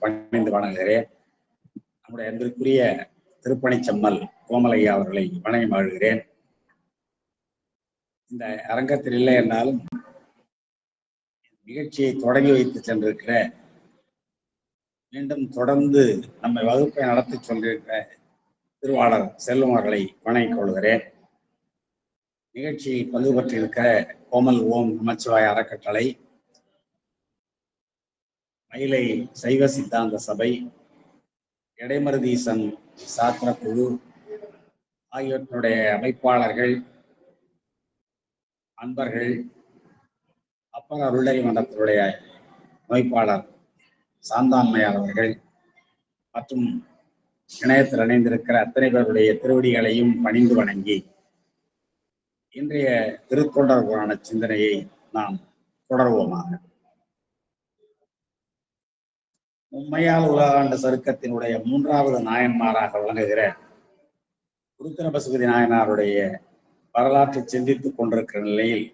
பணிந்து வணங்குகிறேன். நம்முடைய அன்பிற்குரிய திருப்பணிச்செம்மல் கோமலையா அவர்களை வணங்கி மகிழ்கிறேன். இந்த அரங்கத்தில் இல்லை என்றாலும் நிகழ்ச்சியை தொடங்கி வைத்து சென்றிருக்கிற, மீண்டும் தொடர்ந்து நம்மை வகுப்பை நடத்தி சொல்லியிருக்கிற திருவாளர் செல்வம் அவர்களை வணங்கிக் கொள்கிறேன். நிகழ்ச்சியில் பங்கு பற்றியிருக்கிற கோமல் ஓம் நமச்சிவாய அறக்கட்டளை, மயிலை சைவ சித்தாந்த சபை, இடைமருதீசன் சாத்திர குழு ஆகியவற்றுடைய அமைப்பாளர்கள், அன்பர்கள், அப்பர் அருளறி மன்றத்தினுடைய அமைப்பாளர் சாந்தாண்மையார் அவர்கள் மற்றும் இணையத்தில் இணைந்திருக்கிற அத்தனை பேருடைய திருவடிகளையும் பணிந்து வணங்கி இன்றைய திருத்தொண்டர் புராண சிந்தனையை நாம் தொடர்வோமாக. உண்மையால் உலகாண்டு சருக்கத்தினுடைய 3வது நாயன்மாராக விளங்குகிற உருத்திர பசுபதி நாயனாருடைய வரலாற்றை சிந்தித்துக் கொண்டிருக்கிற நிலையில்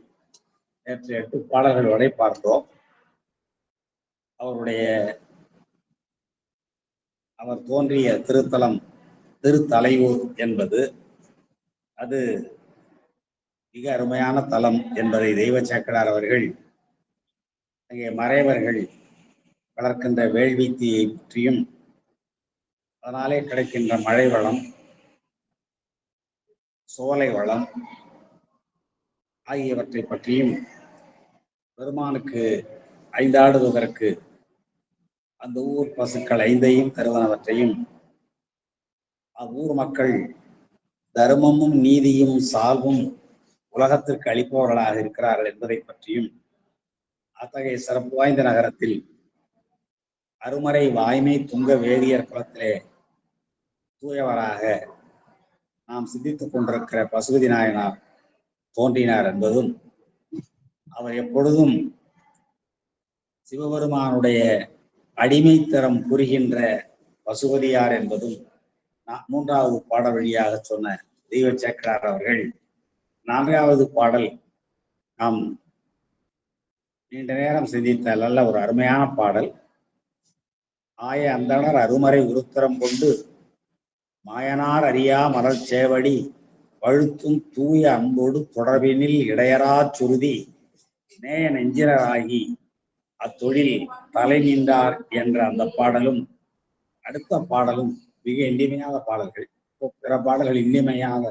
நேற்று 8 பாடல்கள் வரை பார்த்தோம். அவர் தோன்றிய திருத்தலம் திருத்தலையூர் என்பது அது மிக அருமையான தலம் என்பதை தெய்வ சேக்கடார் அவர்கள் அங்கே மறைவர்கள் வளர்க்கின்ற வேள்வித்தியை பற்றியும் அதனாலே கிடைக்கின்ற மழை வளம், சோலை வளம் ஆகியவற்றை பற்றியும் பெருமானுக்கு ஐந்தாடுவதற்கு அந்த ஊர் பசுக்கள் 5ஐயும் தருவனவற்றையும் அவ்வூர் மக்கள் தர்மமும் நீதியும் சால்வும் உலகத்திற்கு அளிப்பவர்களாக இருக்கிறார்கள் என்பதை பற்றியும், அத்தகைய சிறப்பு வாய்ந்த நகரத்தில் அருமறை வாய்மை துங்க வேதியர் குலத்திலே தூயவராக நாம் சிந்தித்துக் கொண்டிருக்கிற பசுபதி நாயனார் தோன்றினார் என்பதும், அவர் எப்பொழுதும் சிவபெருமானுடைய அடிமைத்தரம் புரிகின்ற பசுபதியார் என்பதும் 3வது பாடல் வழியாக சொன்ன தெய்வ சேக்கரார் அவர்கள் 4வது பாடல் நாம் நீண்ட நேரம் சிந்தித்த நல்ல ஒரு அருமையான பாடல். ஆய அந்தணர் அருமறை உருத்திரம் கொண்டு மாயனார் அறியா மலர் சேவடி வழுத்தும் தூய அன்போடு தொடர்பினில் இடையரா சுருதி நேய நெஞ்சினராகி அத்தொழில் தலை நின்றார் என்ற அந்த பாடலும் அடுத்த பாடலும் மிக இனிமையான பாடல்கள். பிற பாடல்கள் இனிமையான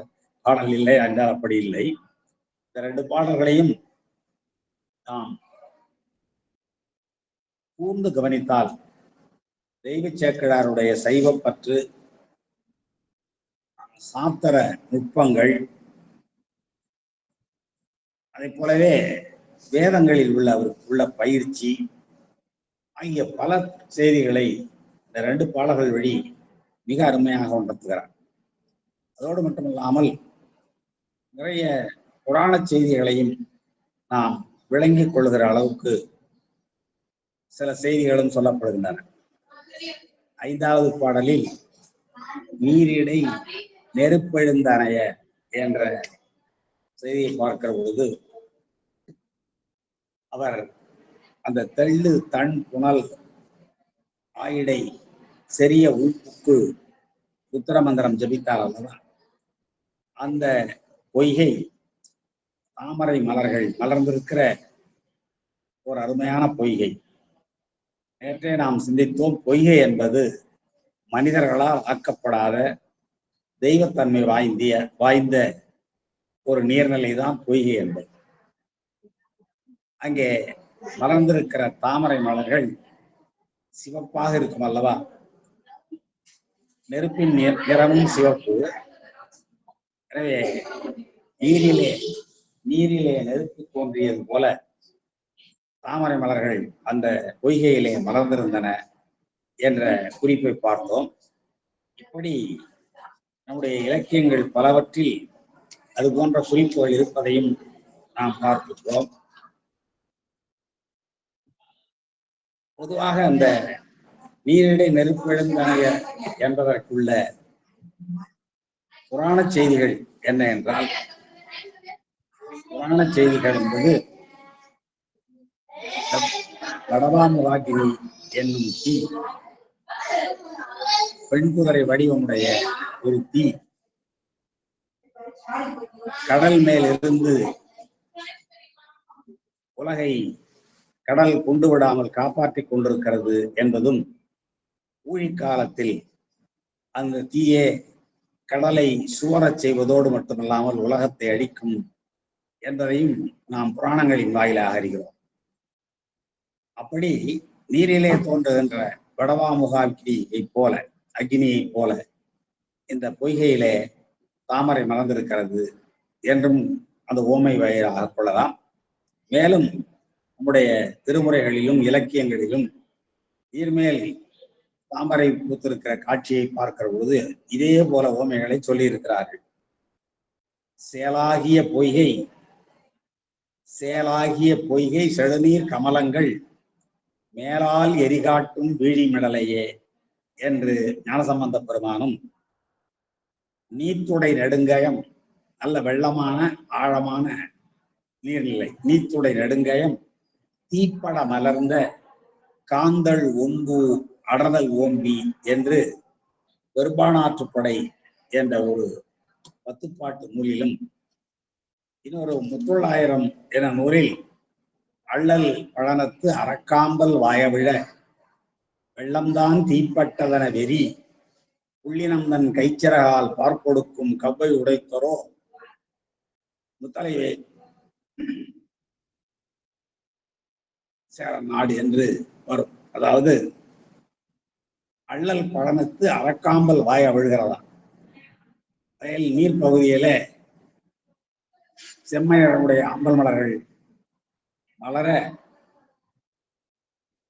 பாடல் இல்லை என்றால் அப்படி இல்லை. இந்த 2 பாடல்களையும் நாம் கூர்ந்து கவனித்தால் தெய்வ சேக்கிழாருடைய சைவப்பற்று, சாத்திர நுட்பங்கள், அதை போலவே வேதங்களில் உள்ள பயிற்சி ஆகிய பல செய்திகளை இந்த 2 பாடல்கள் வழி மிக அருமையாக உணர்த்துகிறார். அதோடு மட்டுமில்லாமல் நிறைய புராண செய்திகளையும் நாம் விளங்கிக் கொள்கிற அளவுக்கு சில செய்திகளும் சொல்லப்படுகின்றன. 5வது பாடலில் நீரிடை நெருப்பெழுந்தனைய என்ற செய்தியை பார்க்கிற பொழுது அவர் அந்த தெள்ளு தன் புனல் ஆயிடை செறிய உள்புக்கு உத்தரமந்திரம் ஜபித்தார் அல்லவா, அந்த பொய்கை தாமரை மலர்கள் மலர்ந்திருக்கிற ஒரு அருமையான பொய்கை. நேற்றே நாம் சிந்தித்தோம், பொய்கை என்பது மனிதர்களால் ஆக்கப்படாத தெய்வத்தன்மை வாய்ந்த ஒரு நீர்நிலை தான் பொய்கை என்பது. அங்கே மலர்ந்திருக்கிற தாமரை மலர்கள் சிவப்பாக இருக்கும் அல்லவா, நெருப்பின் நிறமும் சிவப்பு. எனவே நீரிலே நெருப்பு தோன்றியது போல தாமரை மலர்கள் அந்த பொய்கையிலே மலர்ந்திருந்தன என்ற குறிப்பை பார்த்தோம். இப்படி நம்முடைய இலக்கியங்கள் பலவற்றில் அது போன்ற குறிப்புகள் இருப்பதையும் நாம் பார்க்கிறோம். பொதுவாக அந்த நீரிடை நெருப்பெழுந்தனைய என்பதற்குள்ள புராண செய்திகள் என்ன என்றால், புராண செய்திகள் என்பது கடவாமுராகினி என்னும் தீ பெண்குதிரை வடிவமுடைய ஒரு தீ கடல் மேல் இருந்து உலகை கடல் கொண்டு விடாமல் காப்பாற்றிக் கொண்டிருக்கிறது என்பதும், ஊழிக்காலத்தில் அந்த தீயே கடலை சுவரச் செய்வதோடு மட்டுமல்லாமல் உலகத்தை அழிக்கும் என்பதையும் நாம் புராணங்களின் வாயிலாக அறிகிறோம். அப்படி நீரிலே தோன்றுகின்ற வடவாமுகாக்கினியை போல, அக்னியைப் போல இந்த பொய்கையிலே தாமரை மலர்ந்திருக்கிறது என்றும் அந்த ஓமை வாயிலாக கொள்ளலாம். மேலும் நம்முடைய திருமுறைகளிலும் இலக்கியங்களிலும் நீர்மேல் தாமரை பூத்திருக்கிற காட்சியை பார்க்கிற பொழுது இதே போல ஓமைகளை சொல்லி இருக்கிறார்கள். சேலாகிய பொய்கை செழுநீர் கமலங்கள் மேலால் எரிகாட்டும் வீழிமிடலையே என்று ஞானசம்பந்த பெருமானும், நீத்துடை நெடுங்கயம், நல்ல வெள்ளமான ஆழமான நீர்நிலை, நீத்துடை நெடுங்கயம் தீப்பட மலர்ந்த காந்தள் ஒம்பு அடர்தல் ஓம்பி என்று பெரும்பானாற்றுப்படை என்ற ஒரு 10 பாட்டு நூலிலும், இன்னொரு 3000 என நூலில் அள்ளல் பழனத்து அறக்காம்பல் வாயவிழ வெள்ளம்தான் தீப்பட்டதன வெறி புள்ளினந்தன் கைச்சிறகால் பார்ப்பொடுக்கும் கவ்வை உடைத்தரோ முத்தலைவே சேலம் நாடு என்று வரும். அதாவது அள்ளல் பழனத்து அறக்காம்பல் வாய விழுகிறதா, வயல் நீர் பகுதியில செம்மையருடைய அம்பல் மலர்கள் மலர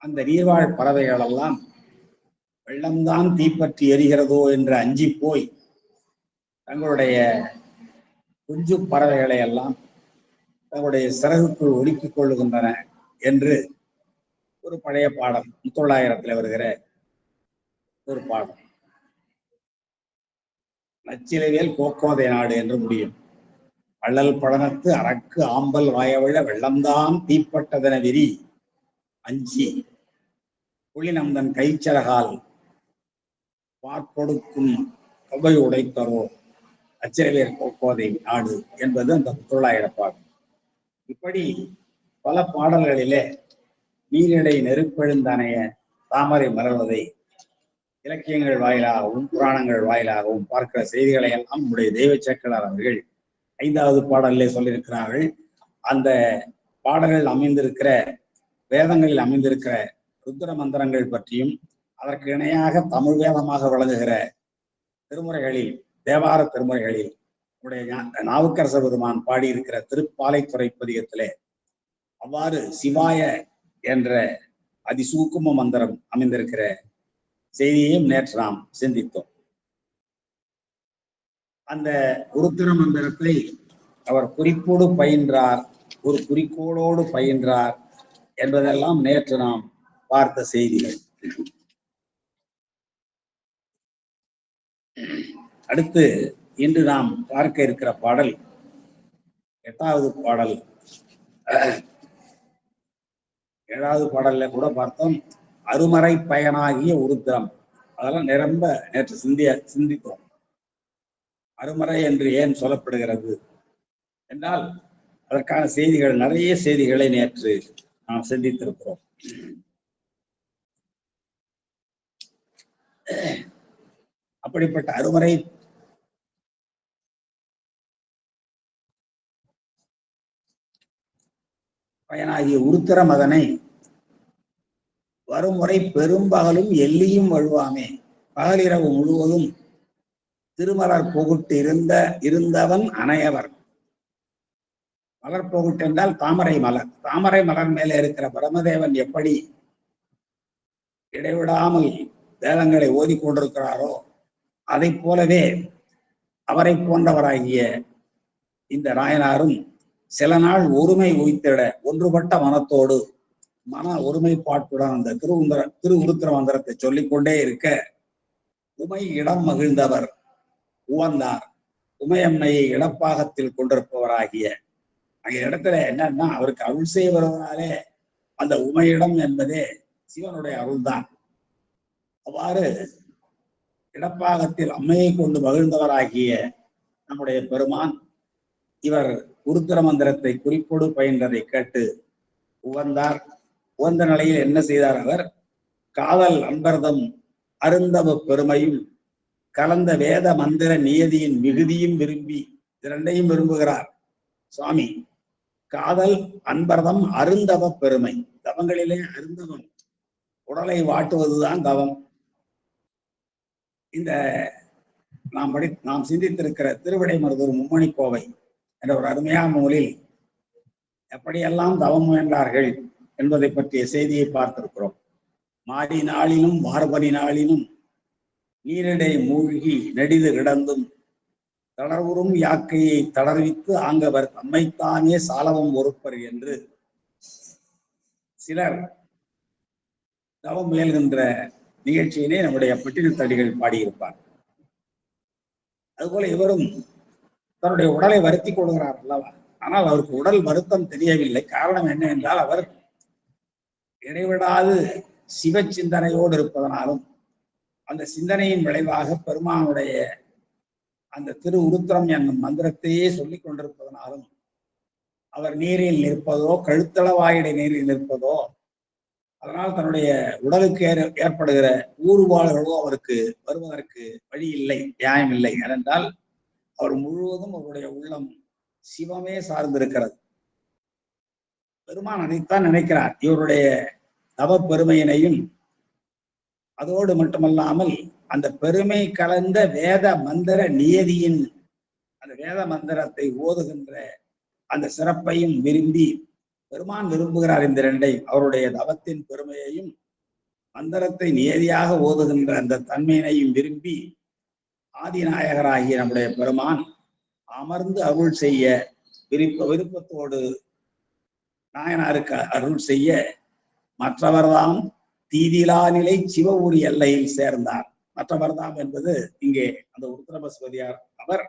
அந்த நீர்வாழ் பறவைகள் எல்லாம் வெள்ளம்தான் தீப்பற்றி எரிகிறதோ என்று அஞ்சி போய் தங்களுடைய குஞ்சு பறவைகளை எல்லாம் தங்களுடைய சிறகுக்குள் ஒடுக்கிக் கொள்ளுகின்றன என்று ஒரு பழைய பாடல் 3000 வருகிற ஒரு பாடல். நச்சிலைவேல் கோக்கோதை நாடு என்று முடியும். அள்ளல் பழனத்து அரக்கு ஆம்பல் வாயவிழ வெள்ளம்தான் தீப்பட்டதன வெறி அஞ்சி புள்ளினந்தன் கைச்சரகால் பார்ப்பொடுக்கும் கவ்வை உடைத்தரோ அச்சிலைவேல் கோக்கோதை நாடு என்பது அந்த 3000 பாடல். இப்படி பல பாடல்களிலே நீரிடை நெருப்பெழுந்தனைய தாமரை மலர்வதை இலக்கியங்கள் வாயிலாகவும் புராணங்கள் வாயிலாகவும் பார்க்கிற செய்திகளை எல்லாம் நம்முடைய தெய்வ சேக்கிழார் அவர்கள் 5வது பாடலிலே சொல்லியிருக்கிறார்கள். அந்த பாடல்கள் அமைந்திருக்கிற வேதங்களில் அமைந்திருக்கிற ருத்ர மந்திரங்கள் பற்றியும், அதற்கு இணையாக தமிழ் வேதமாக விளங்குகிற திருமுறைகளில், தேவார திருமுறைகளில் நம்முடைய நாவுக்கரச பெருமான் பாடியிருக்கிற திருப்பாலைத்துறை பதிகத்திலே அவ்வாறு சிவாய என்ற அதிசூக்கும மந்திரம் அமைந்திருக்கிற செய்தியையும் நேற்று நாம் சிந்தித்தோம். அந்த உருத்திர மந்திரத்தை அவர் குறிப்போடு பயின்றார், ஒரு குறிக்கோளோடு பயின்றார் என்பதெல்லாம் நேற்று நாம் பார்த்த செய்திகள். அடுத்து இன்று நாம் பார்க்க இருக்கிற பாடல் 8வது பாடல். 7வது பாடல்ல கூட பார்த்தோம் அருமறை பயனாகிய உருத்திரம். அதெல்லாம் நிரம்ப நேற்று சிந்தித்தோம். அருமறை என்று ஏன் சொல்லப்படுகிறது என்றால் அதற்கான செய்திகள், நிறைய செய்திகளை நேற்று நாம் சிந்தித்திருக்கிறோம். அப்படிப்பட்ட அருமறை பயனாகிய உருத்திரம் அதனை வருமுறை பெரும்பகலும் எல்லியும் வழுவாமே, பகலிரவு முழுவதும் திருமலர் பொகுட்டு இருந்தவன் அணையவர். மலர் பொகுட்டு என்றால் தாமரை மலர். தாமரை மலர் மேலே இருக்கிற பிரம்மதேவன் எப்படி இடைவிடாமல் வேதங்களை ஓதிக்கொண்டிருக்கிறாரோ அதை போலவே அவரை போன்றவராகிய இந்த நாயனாரும் சில நாள் ஒருமை உய்த்திட ஒன்றுபட்ட மனத்தோடு மன ஒருமைப்பாட்டுடன் அந்த திருவுருத்திர மந்திரத்தை சொல்லிக்கொண்டே இருக்க உமை இடம் மகிழ்ந்தவர் உவந்தார். உமையம்மையை இடப்பாகத்தில் கொண்டிருப்பவராகிய அங்க இடத்துல என்னன்னா அவருக்கு அருள் செய்ய வருவதாலே அந்த உமையிடம் என்பதே சிவனுடைய அருள்தான். அவ்வாறு இடப்பாகத்தில் அம்மையை கொண்டு மகிழ்ந்தவராகிய நம்முடைய பெருமான் இவர் உருத்திர மந்திரத்தை குறிப்போடு பயின்றதை கேட்டு உவந்தார். உவந்த நிலையில் என்ன செய்தார்? அவர் காதல் அன்பர்தம் அருந்தவ பெருமையும் கலந்த வேத மந்திர நியதியின் மிகுதியும் விரும்பி, இரண்டையும் விரும்புகிறார் சுவாமி. காதல் அன்பர்தம் அருந்தவ பெருமை, தவங்களிலே அருந்தவம் உடலை வாட்டுவதுதான் தவம். இந்த நாம் சிந்தித்திருக்கிற திருவிடைமருதூர் மும்மணி கோவை என்ற ஒரு அருமையான நூலில் எப்படியெல்லாம் தவம் முயன்றார்கள் என்பதை பற்றிய செய்தியை பார்த்திருக்கிறோம். மாறி நாளினும் மார்பனி நாளினும் நீரிடை மூழ்கி நெடிது கிடந்தும் தளர்வுறும் யாக்கையை தளர்வித்து ஆங்கவர் தம்மைத்தானே சாலவம் ஒருப்பர் என்று சிலர் தவம் முயல்கின்ற நிகழ்ச்சியிலே நம்முடைய பட்டினத்தடிகள் பாடியிருப்பார். அதுபோல இவரும் தன்னுடைய உடலை வருத்தி கொள்கிறார் அல்லவா. ஆனால் அவருக்கு உடல் வருத்தம் தெரியவில்லை. காரணம் என்ன என்றால், அவர் இடைவிடாது சிவ சிந்தனையோடு இருப்பதனாலும் அந்த சிந்தனையின் விளைவாக பெருமானுடைய அந்த திரு உருத்திரம் என்னும் மந்திரத்தையே சொல்லிக் கொண்டிருப்பதனாலும் அவர் நீரில் நிற்பதோ கழுத்தளவாயிடை நீரில் நிற்பதோ, அதனால் தன்னுடைய உடலுக்கு ஏற்படுகிற ஊறுபாடுகளோ அவருக்கு வருவதற்கு வழி இல்லை, நியாயம் இல்லை. ஏனென்றால் அவர் முழுவதும் அவருடைய உள்ளம் சிவமே சார்ந்திருக்கிறது. பெருமான் அதைத்தான் நினைக்கிறார். இவருடைய தவ பெருமையினையும் அதோடு மட்டுமல்லாமல் அந்த பெருமை கலந்த வேத மந்திர நியதியின் அந்த வேத மந்திரத்தை ஓதுகின்ற அந்த சிறப்பையும் விரும்பி பெருமான் விரும்புகிறார். இந்த இரண்டை, அவருடைய தவத்தின் பெருமையையும் மந்திரத்தை நியதியாக ஓதுகின்ற அந்த தன்மையினையும் விரும்பி ஆதிநாயகராகிய நம்முடைய பெருமான் அமர்ந்து அருள் செய்ய விருப்பத்தோடு நாயனாருக்கு அருள் செய்ய மற்றவர்தாம் தீதிலா நிலை சிவ ஊரி எல்லையில் சேர்ந்தார். மற்றவர்தாம் என்பது இங்கே அந்த உருத்திரபசுபதியார் அவர்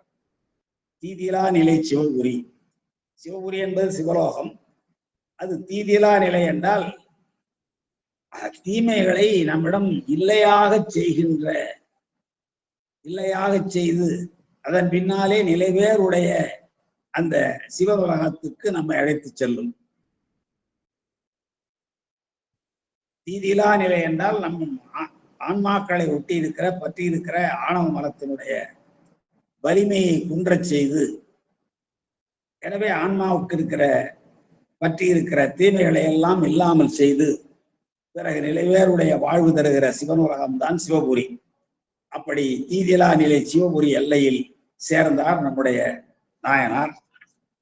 தீதிலா நிலை சிவபுரி. சிவபுரி என்பது சிவலோகம். அது தீதிலா நிலை என்றால் தீமைகளை நம்மிடம் இல்லையாக செய்து அதன் பின்னாலே நிலைவேறுடைய அந்த சிவபலகத்துக்கு நம்மை அழைத்து செல்லும். தீதிலா நிலை என்றால் நம் ஆன்மாக்களை ஒட்டி இருக்கிற பற்றி இருக்கிற ஆணவ மலத்தினுடைய வலிமையை குன்றச் செய்து, எனவே ஆன்மாவுக்கு இருக்கிற பற்றி இருக்கிற தீமைகளை எல்லாம் இல்லாமல் செய்து பிறகு நிலைவேறுடைய வாழ்வு தருகிற சிவனுலகம்தான் சிவபுரி. அப்படி தீதிலா நிலை சிவபுரி எல்லையில் சேர்ந்தார் நம்முடைய நாயனார்.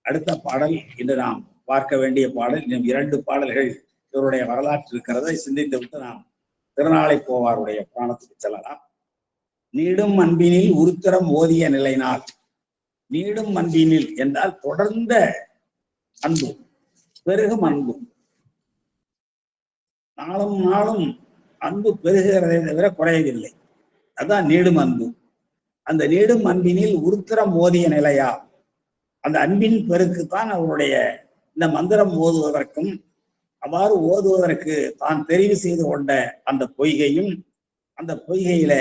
அடுத்த பாடல் இன்று நாம் பார்க்க வேண்டிய பாடல். இன்னும் 2 பாடல்கள் இவருடைய வரலாற்று இருக்கிறதை சிந்தித்து விட்டு நாம் திருநாளை போவாருடைய புராணத்துக்கு செல்லலாம். நீடும் அன்பினில் உருத்திரம் ஓதிய நிலைநாள். நீடும் அன்பினில் என்றால் தொடர்ந்த அன்பு, பெருகும் அன்பு. நாளும் நாளும் அன்பு பெருகிறதை தவிர குறையவில்லை. அதுதான் நீடும் அன்பு. அந்த நீடும் அன்பினில் உருத்திரம் ஓதிய நிலையா, அந்த அன்பின் பெருக்குத்தான் அவருடைய இந்த மந்திரம் ஓதுவதற்கும் அவ்வாறு ஓதுவதற்கு தான் தெரிவு செய்து கொண்ட அந்த பொய்கையும், அந்த பொய்கையில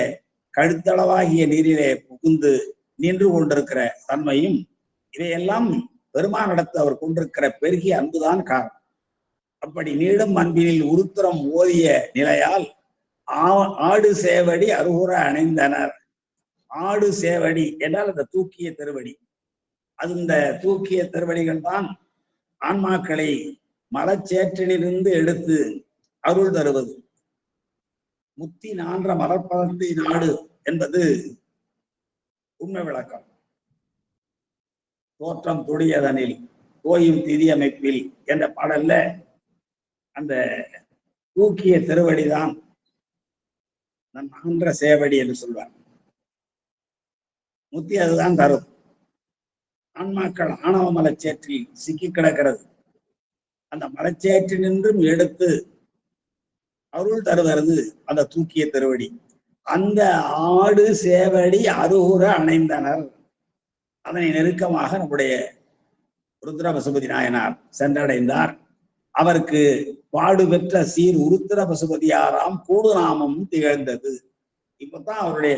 கழுத்தளவாகிய நீரிலே புகுந்து நின்று கொண்டிருக்கிற தன்மையும், இதையெல்லாம் பெருமானிடத்து அவர் கொண்டிருக்கிற பெருகிய அன்புதான் காரணம். அப்படி நீடும் அன்பினில் உருத்திரம் ஓதிய நிலையால் ஆடு சேவடி அருகுற அணைந்தனர். ஆடு சேவடி என்றால் அந்த தூக்கிய திருவடி. அது இந்த தூக்கிய திருவடிகள் தான் ஆன்மாக்களை மலச்சேற்றிலிருந்து எடுத்து அருள் தருவது. முத்தி நான்ற மலர்பதத்தை நாடு என்பது உண்மை விளக்கம். தோற்றம் துடியதனில் கோயும் திதி அமைப்பில் என்ற பாடல்ல அந்த தூக்கிய திருவடிதான் நான்ற சேவடி என்று சொல்வார். முத்தி அதுதான் தரும். ஆன்மாக்கள் ஆணவ மலச்சேற்றில் சிக்கி கிடக்கிறது. அந்த மலச்சேற்றினின்றும் எடுத்து அருள் தருவது அந்த தூக்கிய திருவடி. அந்த ஆடு சேவடி அருகுற அணைந்தனர். அதனை நெருக்கமாக நம்முடைய ருத்ர பசுபதி நாயனார் சென்றடைந்தார். அவருக்கு பாடு பெற்ற சீர் உருத்திர பசுபதியாராம் கூடுநாமம் திகழ்ந்தது. இப்பதான் அவருடைய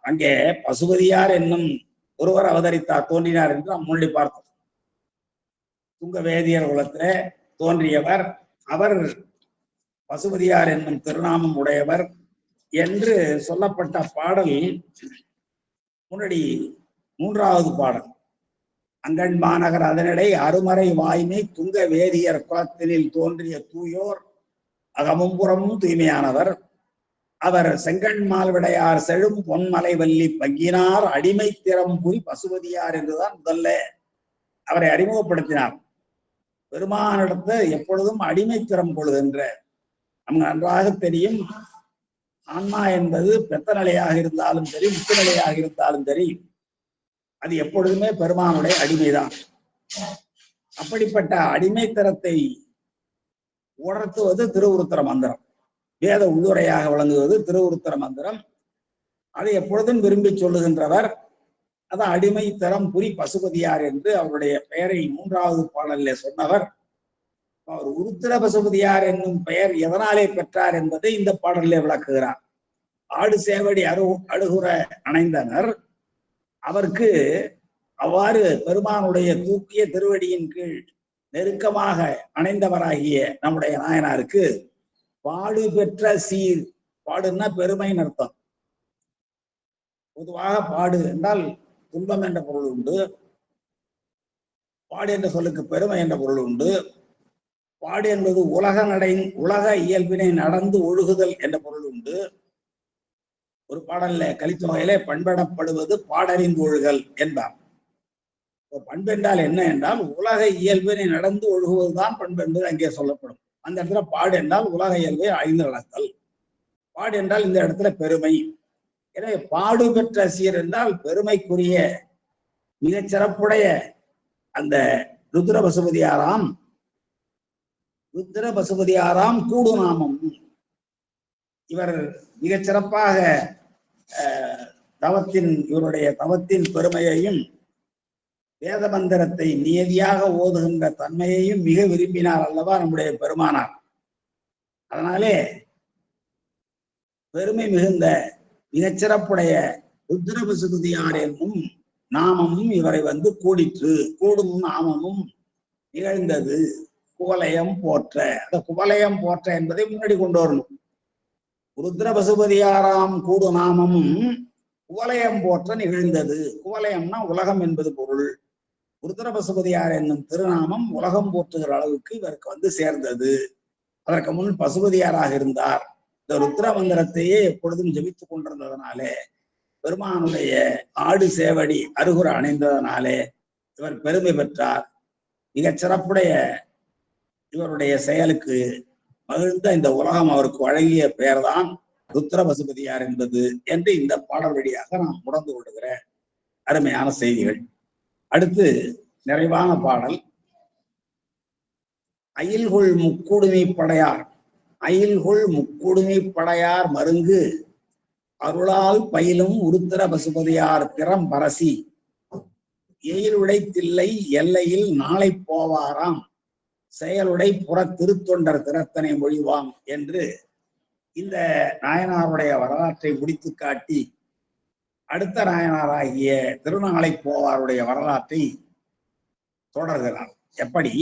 அங்கே பசுபதியார் என்னும் ஒருவர் அவதரித்தார், தோன்றினார் என்று நாம் முன்னாடி பார்த்தோம். துங்க வேதியர் குலத்திலே தோன்றியவர் அவர், பசுபதியார் என்னும் திருநாமம் உடையவர் என்று சொல்லப்பட்ட பாடல் முன்னாடி 3வது பாடல். அங்கண் மாநகர் அதனிடை அருமறை வாய்மை துங்க வேதியர் குலத்தினில் தோன்றிய தூயோர் அகமும்புறமும் தூய்மையானவர் அவர் செங்கண் மால்விடையார் செழும் பொன்மலை வள்ளி பங்கினார் அடிமை திறம் புரி பசுபதியார் என்றுதான் முதல்ல அவரை அறிமுகப்படுத்தினார். பெருமானிடத்து எப்பொழுதும் அடிமை திறம் கொள்கின்ற, நமக்கு நன்றாக தெரியும், ஆன்மா என்பது பெத்த நிலையாக இருந்தாலும் சரி, முத்த நிலையாக இருந்தாலும் சரி, அது எப்பொழுதுமே பெருமானுடைய அடிமைதான். அப்படிப்பட்ட அடிமைத்தரத்தை உணர்த்துவது திருவுருத்திர மந்திரம். வேத உள்ளுரையாக விளங்குவது திருவுருத்திர மந்திரம். அதை எப்பொழுதும் விரும்பி சொல்லுகின்றவர். அதான் அடிமை தரம் புரி பசுபதியார் என்று அவருடைய பெயரை 3வது பாடலில் சொன்னவர். அவர் உருத்திர பசுபதியார் என்னும் பெயர் எதனாலே பெற்றார் என்பதை இந்த பாடலிலே விளக்குகிறார். ஆடு சேவடி அழுகுற அணைந்தனர். அவருக்கு அவ்வாறு பெருமானுடைய தூக்கிய திருவடியின் கீழ் நெருக்கமாக அணைந்தவராகிய நம்முடைய நாயனாருக்கு பாடு பெற்ற சீர், பாடுன்னா பெருமைன்னு அர்த்தம். பொதுவாக பாடு என்றால் துன்பம் என்ற பொருள் உண்டு, பாடு என்ற சொல்லுக்கு பெருமை என்ற பொருள் உண்டு. பாடு என்பது உலக இயல்பினை நடந்து ஒழுகுதல் என்ற பொருள் உண்டு. ஒரு பாடல்ல கலித்தொகையிலே பண்படப்படுவது பாடறிந்து ஒழுகல் என்பார். பண்பென்றால் என்ன என்றால் உலக இயல்பினை நடந்து ஒழுகுவதுதான் பண்பு என்பது அங்கே சொல்லப்படும். அந்த இடத்துல பாடு என்றால் உலக இயல்பை அழிந்து நடத்தல், பாடு என்றால் இந்த இடத்துல பெருமை. எனவே பாடு பெற்ற சீர் என்றால் பெருமைக்குரிய மிகச் சிறப்புடைய அந்த ருத்ர பசுபதியாராம் கூடுநாமம். இவர் மிகச் சிறப்பாக இவருடைய தவத்தின் பெருமையையும் வேத மந்திரத்தை நியதியாக ஓதுகின்ற தன்மையையும் மிக விரும்பினார் அல்லவா நம்முடைய பெருமானார். அதனாலே பெருமை மிகுந்த மிகச்சிறப்புடைய ருத்ர பசுபதியார் என்னும் நாமமும் இவரை கூடிற்று. கூடும் நாமமும் நிகழ்ந்தது. குவலயம் போற்ற, அந்த குவலயம் போற்ற என்பதை முன்னாடி கொண்டு வரணும். ருத்ர பசுபதியாராம் கூடு நாமமும் குவலயம் போற்ற நிகழ்ந்தது. குவலயம்னா உலகம் என்பது பொருள். ருத்ர பசுபதியார் என்னும் திருநாமம் உலகம் போற்றுகிற அளவுக்கு இவருக்கு சேர்ந்தது. அதற்கு முன் பசுபதியாராக இருந்தார். இந்த ருத்ர மந்திரத்தையே எப்பொழுதும் ஜபித்துக் கொண்டிருந்ததனாலே, பெருமானுடைய ஆடு சேவடி அருகுற அணைந்ததனாலே இவர் பெருமை பெற்றார். மிகச் சிறப்புடைய இவருடைய செயலுக்கு மகிழ்ந்த இந்த உலகம் அவருக்கு வழங்கிய பெயர்தான் ருத்ர பசுபதியார் என்பது என்று இந்த பாடல் வழியாக நாம் உணர்ந்து கொள்கிற அருமையான செய்திகள். அடுத்து நிறைவான பாடல். அயில்கொள் முக்குடுமி படையார், அயில்கொள் முக்குடுமி படையார் மருங்கு அருளால் பயிலும் உருத்திர பசுபதியார் திறம் பரசி எயிலுடை தில்லை எல்லையில் நாளை போவாராம் செயலுடை புற திருத்தொண்டர் திறத்தனை மொழிவாம் என்று இந்த நாயனாருடைய வரலாற்றை முடித்து காட்டி அடுத்த நாயனாராகிய திருநாளை போவாருடைய வரலாற்றை தொடர்கிறார். எப்படி?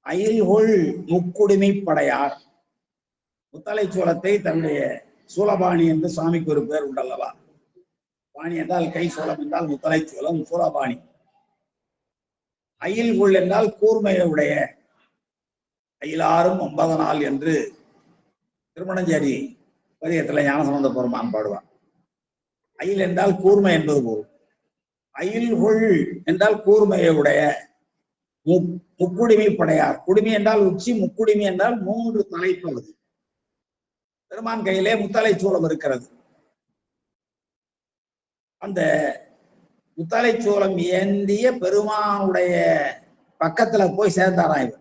அயில்கொள் முக்குடுமி படையார், முத்தலை சோளத்தை தன்னுடைய சூலபாணி என்று சுவாமிக்கு ஒரு பேர் உண்டல்லவா. பாணி என்றால் கை சோளம் என்றால் முத்தலை சோளம், சூலபாணி. அயில்கொள் என்றால் கூர்மையுடைய, அயிலாரும் 9 நாள் என்று திருமணஞ்சேரி பதியத்துல ஞானசம்பந்த பெருமான் பாடுவார். அயில் என்றால் கூர்மை என்பது பொருள். அயில்கொள் என்றால் கூர்மையுடைய, முக்குடுமி படையார். குடுமி என்றால் உச்சி, முக்குடுமி என்றால் 3 தலைப்பகுதி. பெருமான் கையிலே முத்தலை சூலம் இருக்கிறது. அந்த முத்தலை சூலம் ஏந்திய பெருமானுடைய பக்கத்துல போய் சேர்ந்தாராம் இவர்.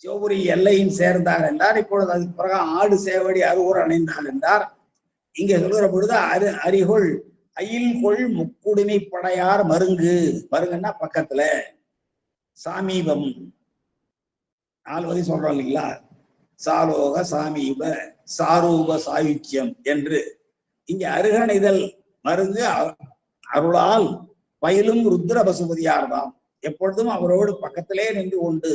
சிவபுரி எல்லையும் சேர்ந்தார் என்றார். இப்பொழுது அதுக்கு பிறகு ஆடு சேவடி அருகூர் அணைந்தார் என்றார். இங்கே சொல்கிற பொழுது அரிகொள் அயில்கொள் முக்குடுமி படையார் மருங்கு, மருங்குன்னா பக்கத்துல, சாமீபம். 4 வரி சொல்றோம் இல்லைங்களா? சாலோக சாமீப சாரூப சாயுச்சியம் என்று இங்க அருகணைதல் மருந்து அருளால் பயிலும் ருத்ர பசுபதியார்தாம். எப்பொழுதும் அவரோடு பக்கத்திலே நின்று கொண்டு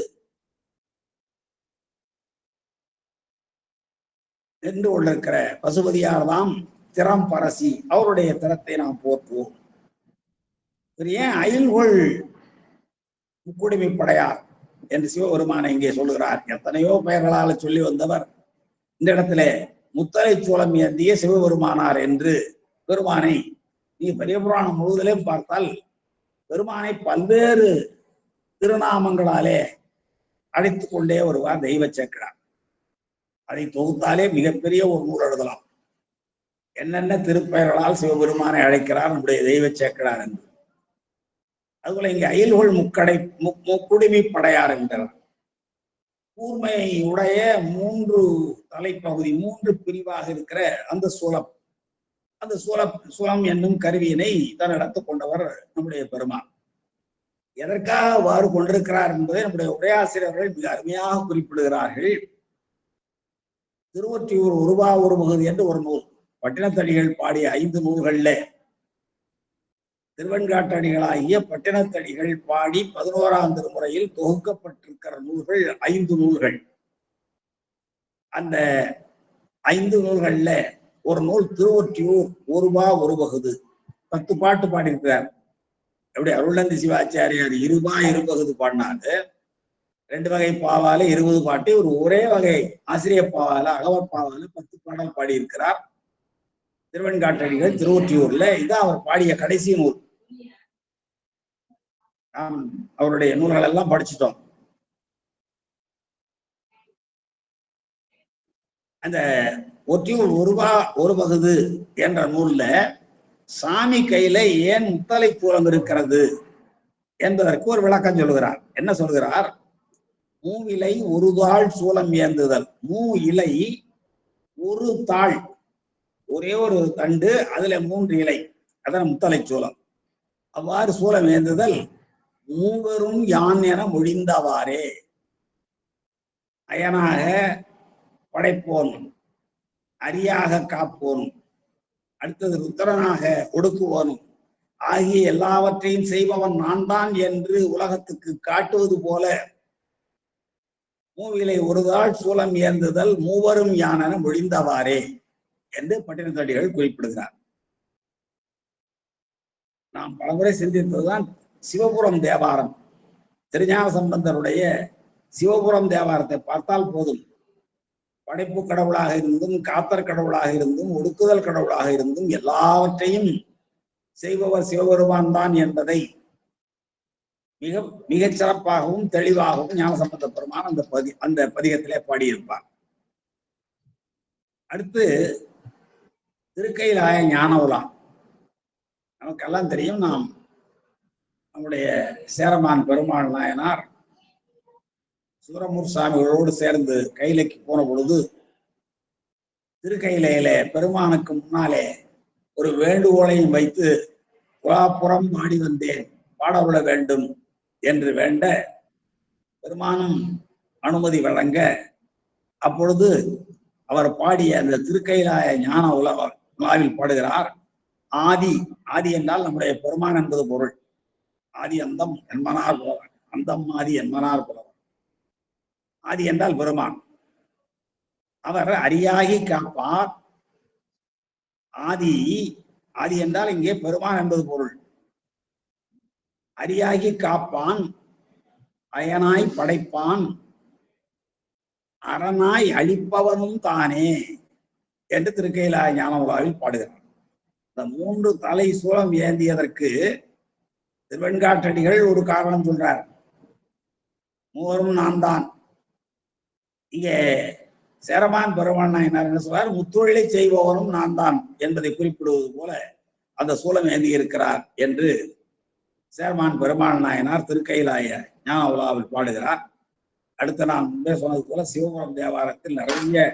கொண்டிருக்கிற பசுபதியார்தாம் திறம் பரசி. அவருடைய திறத்தை நாம் போற்றுவோம். ஏன் அயில்கொள் முக்குடிமை படையார் என்று சிவபெருமானை இங்கே சொல்லுகிறார். எத்தனையோ பெயர்களால் சொல்லி வந்தவர் இந்த இடத்திலே முத்தலை சூலம் ஏந்திய சிவபெருமானார் என்று பெருமானை நீ பெரிய புராணம் முழுவதிலும் பார்த்தால் பெருமானை பல்வேறு திருநாமங்களாலே அழைத்துக் கொண்டே வருவார் தெய்வ சேக்கிழார். அதை தொகுத்தாலே மிகப்பெரிய ஒரு நூல் எழுதலாம். என்னென்ன திருப்பெயர்களால் சிவபெருமானை அழைக்கிறார் நம்முடைய தெய்வ சேக்கிழார் என்று. அதுபோல இங்கே அயில்கொள் முக்குடிமை படையார் என்றார். கூர்மையுடைய 3 தலைப்பகுதி 3 பிரிவாக இருக்கிற அந்த சூலம், அந்த சூலம் என்னும் கருவியினை தன்னிடத்து கொண்டவர் நம்முடைய பெருமான். எதற்காக அவ்வாறு கொண்டிருக்கிறார் என்பதை நம்முடைய உரையாசிரியர்கள் மிக அருமையாக குறிப்பிடுகிறார்கள். திருவொற்றியூர் ஒருவா ஒரு பகுதி என்று ஒரு நூல், பட்டினத்தடிகள் பாடிய 5 நூல்கள்ல திருவெண்காட்டடிகளாகிய பட்டினத்தடிகள் பாடி 11ஆம் திருமுறையில் தொகுக்கப்பட்டிருக்கிற நூல்கள் 5 நூல்கள். அந்த 5 நூல்கள்ல ஒரு நூல் திருவொற்றியூர் ஒருவா ஒரு பகுது 10 பாட்டு பாடியிருக்கிறார். எப்படி அருள்நந்தி சிவாச்சாரியார் 2 இருபகுது பாடினாரு. 2 வகை பாவால 20 பாட்டு, ஒரு ஒரே வகை ஆசிரியர் பாவால அகவற் பாவால 10 பாடல் பாடியிருக்கிறார். திருவெண்காட்டடிகள் திருவொற்றியூர்ல இதான் அவர் பாடிய கடைசி நூல். நாம் அவருடைய நூல்கள் எல்லாம் படிச்சுட்டோம். அந்த ஒற்றியூர் ஒருவா ஒரு பகுது என்ற நூல்ல சாமி கையில ஏன் முத்தலை சூலம் இருக்கிறது என்பதற்கு ஒரு விளக்கம் சொல்லுகிறார். என்ன சொல்கிறார்? மூவிலை ஒரு தாள் சூலம் ஏந்துதல். இலை ஒரு தாள், ஒரே ஒரு தண்டு, அதுல 3 இலை, அதான் முத்தலை சூலம். அவ்வாறு சூலம் ஏந்துதல் மூவரும் யான் என மொழிந்தவாறே. அயனாக படைப்போன், அரியாக காப்போன், அடுத்தது ருத்திரனாக ஒடுக்குவோனும் ஆகிய எல்லாவற்றையும் செய்பவன் நான் தான் என்று உலகத்துக்கு காட்டுவது போல மூவிலை ஒருதாள் சூலம் ஏந்துதல் மூவரும் யானென மொழிந்தவாறே என்று பட்டினத்தடிகள் குறிப்பிடுகிறார். நாம் பலமுறை சிந்தித்ததுதான் சிவபுரம் தேவாரம். திருஞான சம்பந்தருடைய சிவபுரம் தேவாரத்தை பார்த்தால் போதும். படைப்பு கடவுளாக இருந்தும், காத்தர் கடவுளாக இருந்தும், ஒடுக்குதல் கடவுளாக இருந்தும் எல்லாவற்றையும் செய்பவர் சிவபெருமான் தான் என்பதை மிக மிகச் சிறப்பாகவும் தெளிவாகவும் ஞானசம்பந்த பெருமான் அந்த பதிகத்திலே பாடியிருப்பார். அடுத்து திருக்கையிலாய ஞான உலா. நமக்கெல்லாம் தெரியும், நாம் நம்முடைய சேரமான் பெருமாள் நாயனார் சூரமூர் சாமிகளோடு சேர்ந்து கைலைக்கு போன பொழுது திருக்கையிலையில பெருமானுக்கு முன்னாலே ஒரு வேண்டுகோளையும் வைத்து புறாப்புறம் பாடி வந்தேன், பாடவிட வேண்டும் என்று வேண்ட பெருமானும் அனுமதி வழங்க, அப்பொழுது அவர் பாடிய அந்த திருக்கையிலாய ஞான உலாவில் பாடுகிறார். ஆதி, ஆதி என்றால் நம்முடைய பெருமான் என்பது பொருள். ஆதி அந்தம் என்மனார் புலவர், அந்தம் ஆதி என்மனார் புலவர். ஆதி என்றால் பெருமான். அவர் அரியாகி காப்பார். ஆதி, ஆதி என்றால் இங்கே பெருமான் என்பது பொருள். அரியாகி காப்பான், அயனாய் படைப்பான், அரணாய் அழிப்பவனும் தானே என்று திருக்கையிலாய ஞான உலாவில் பாடுகிறார். இந்த 3 தலை சூலம் ஏந்தியதற்கு திருவெண்காட்டடிகள் ஒரு காரணம் சொல்றார். மூவரும் நான் தான். இங்கே சேரமான் பெருமான் நாயனார் என்ன சொல்றார்? முத்தொழிலை செய்பவனும் நான் தான் என்பதை குறிப்பிடுவது போல அந்த சூலம் ஏந்தி இருக்கிறார் என்று சேரமான் பெருமாள் நாயனார் திருக்கையிலாய ஞான உலாவில் பாடுகிறார். அடுத்து நான் முன்பே சொன்னது போல சிவபுரம் தேவாரத்தில் நிறைய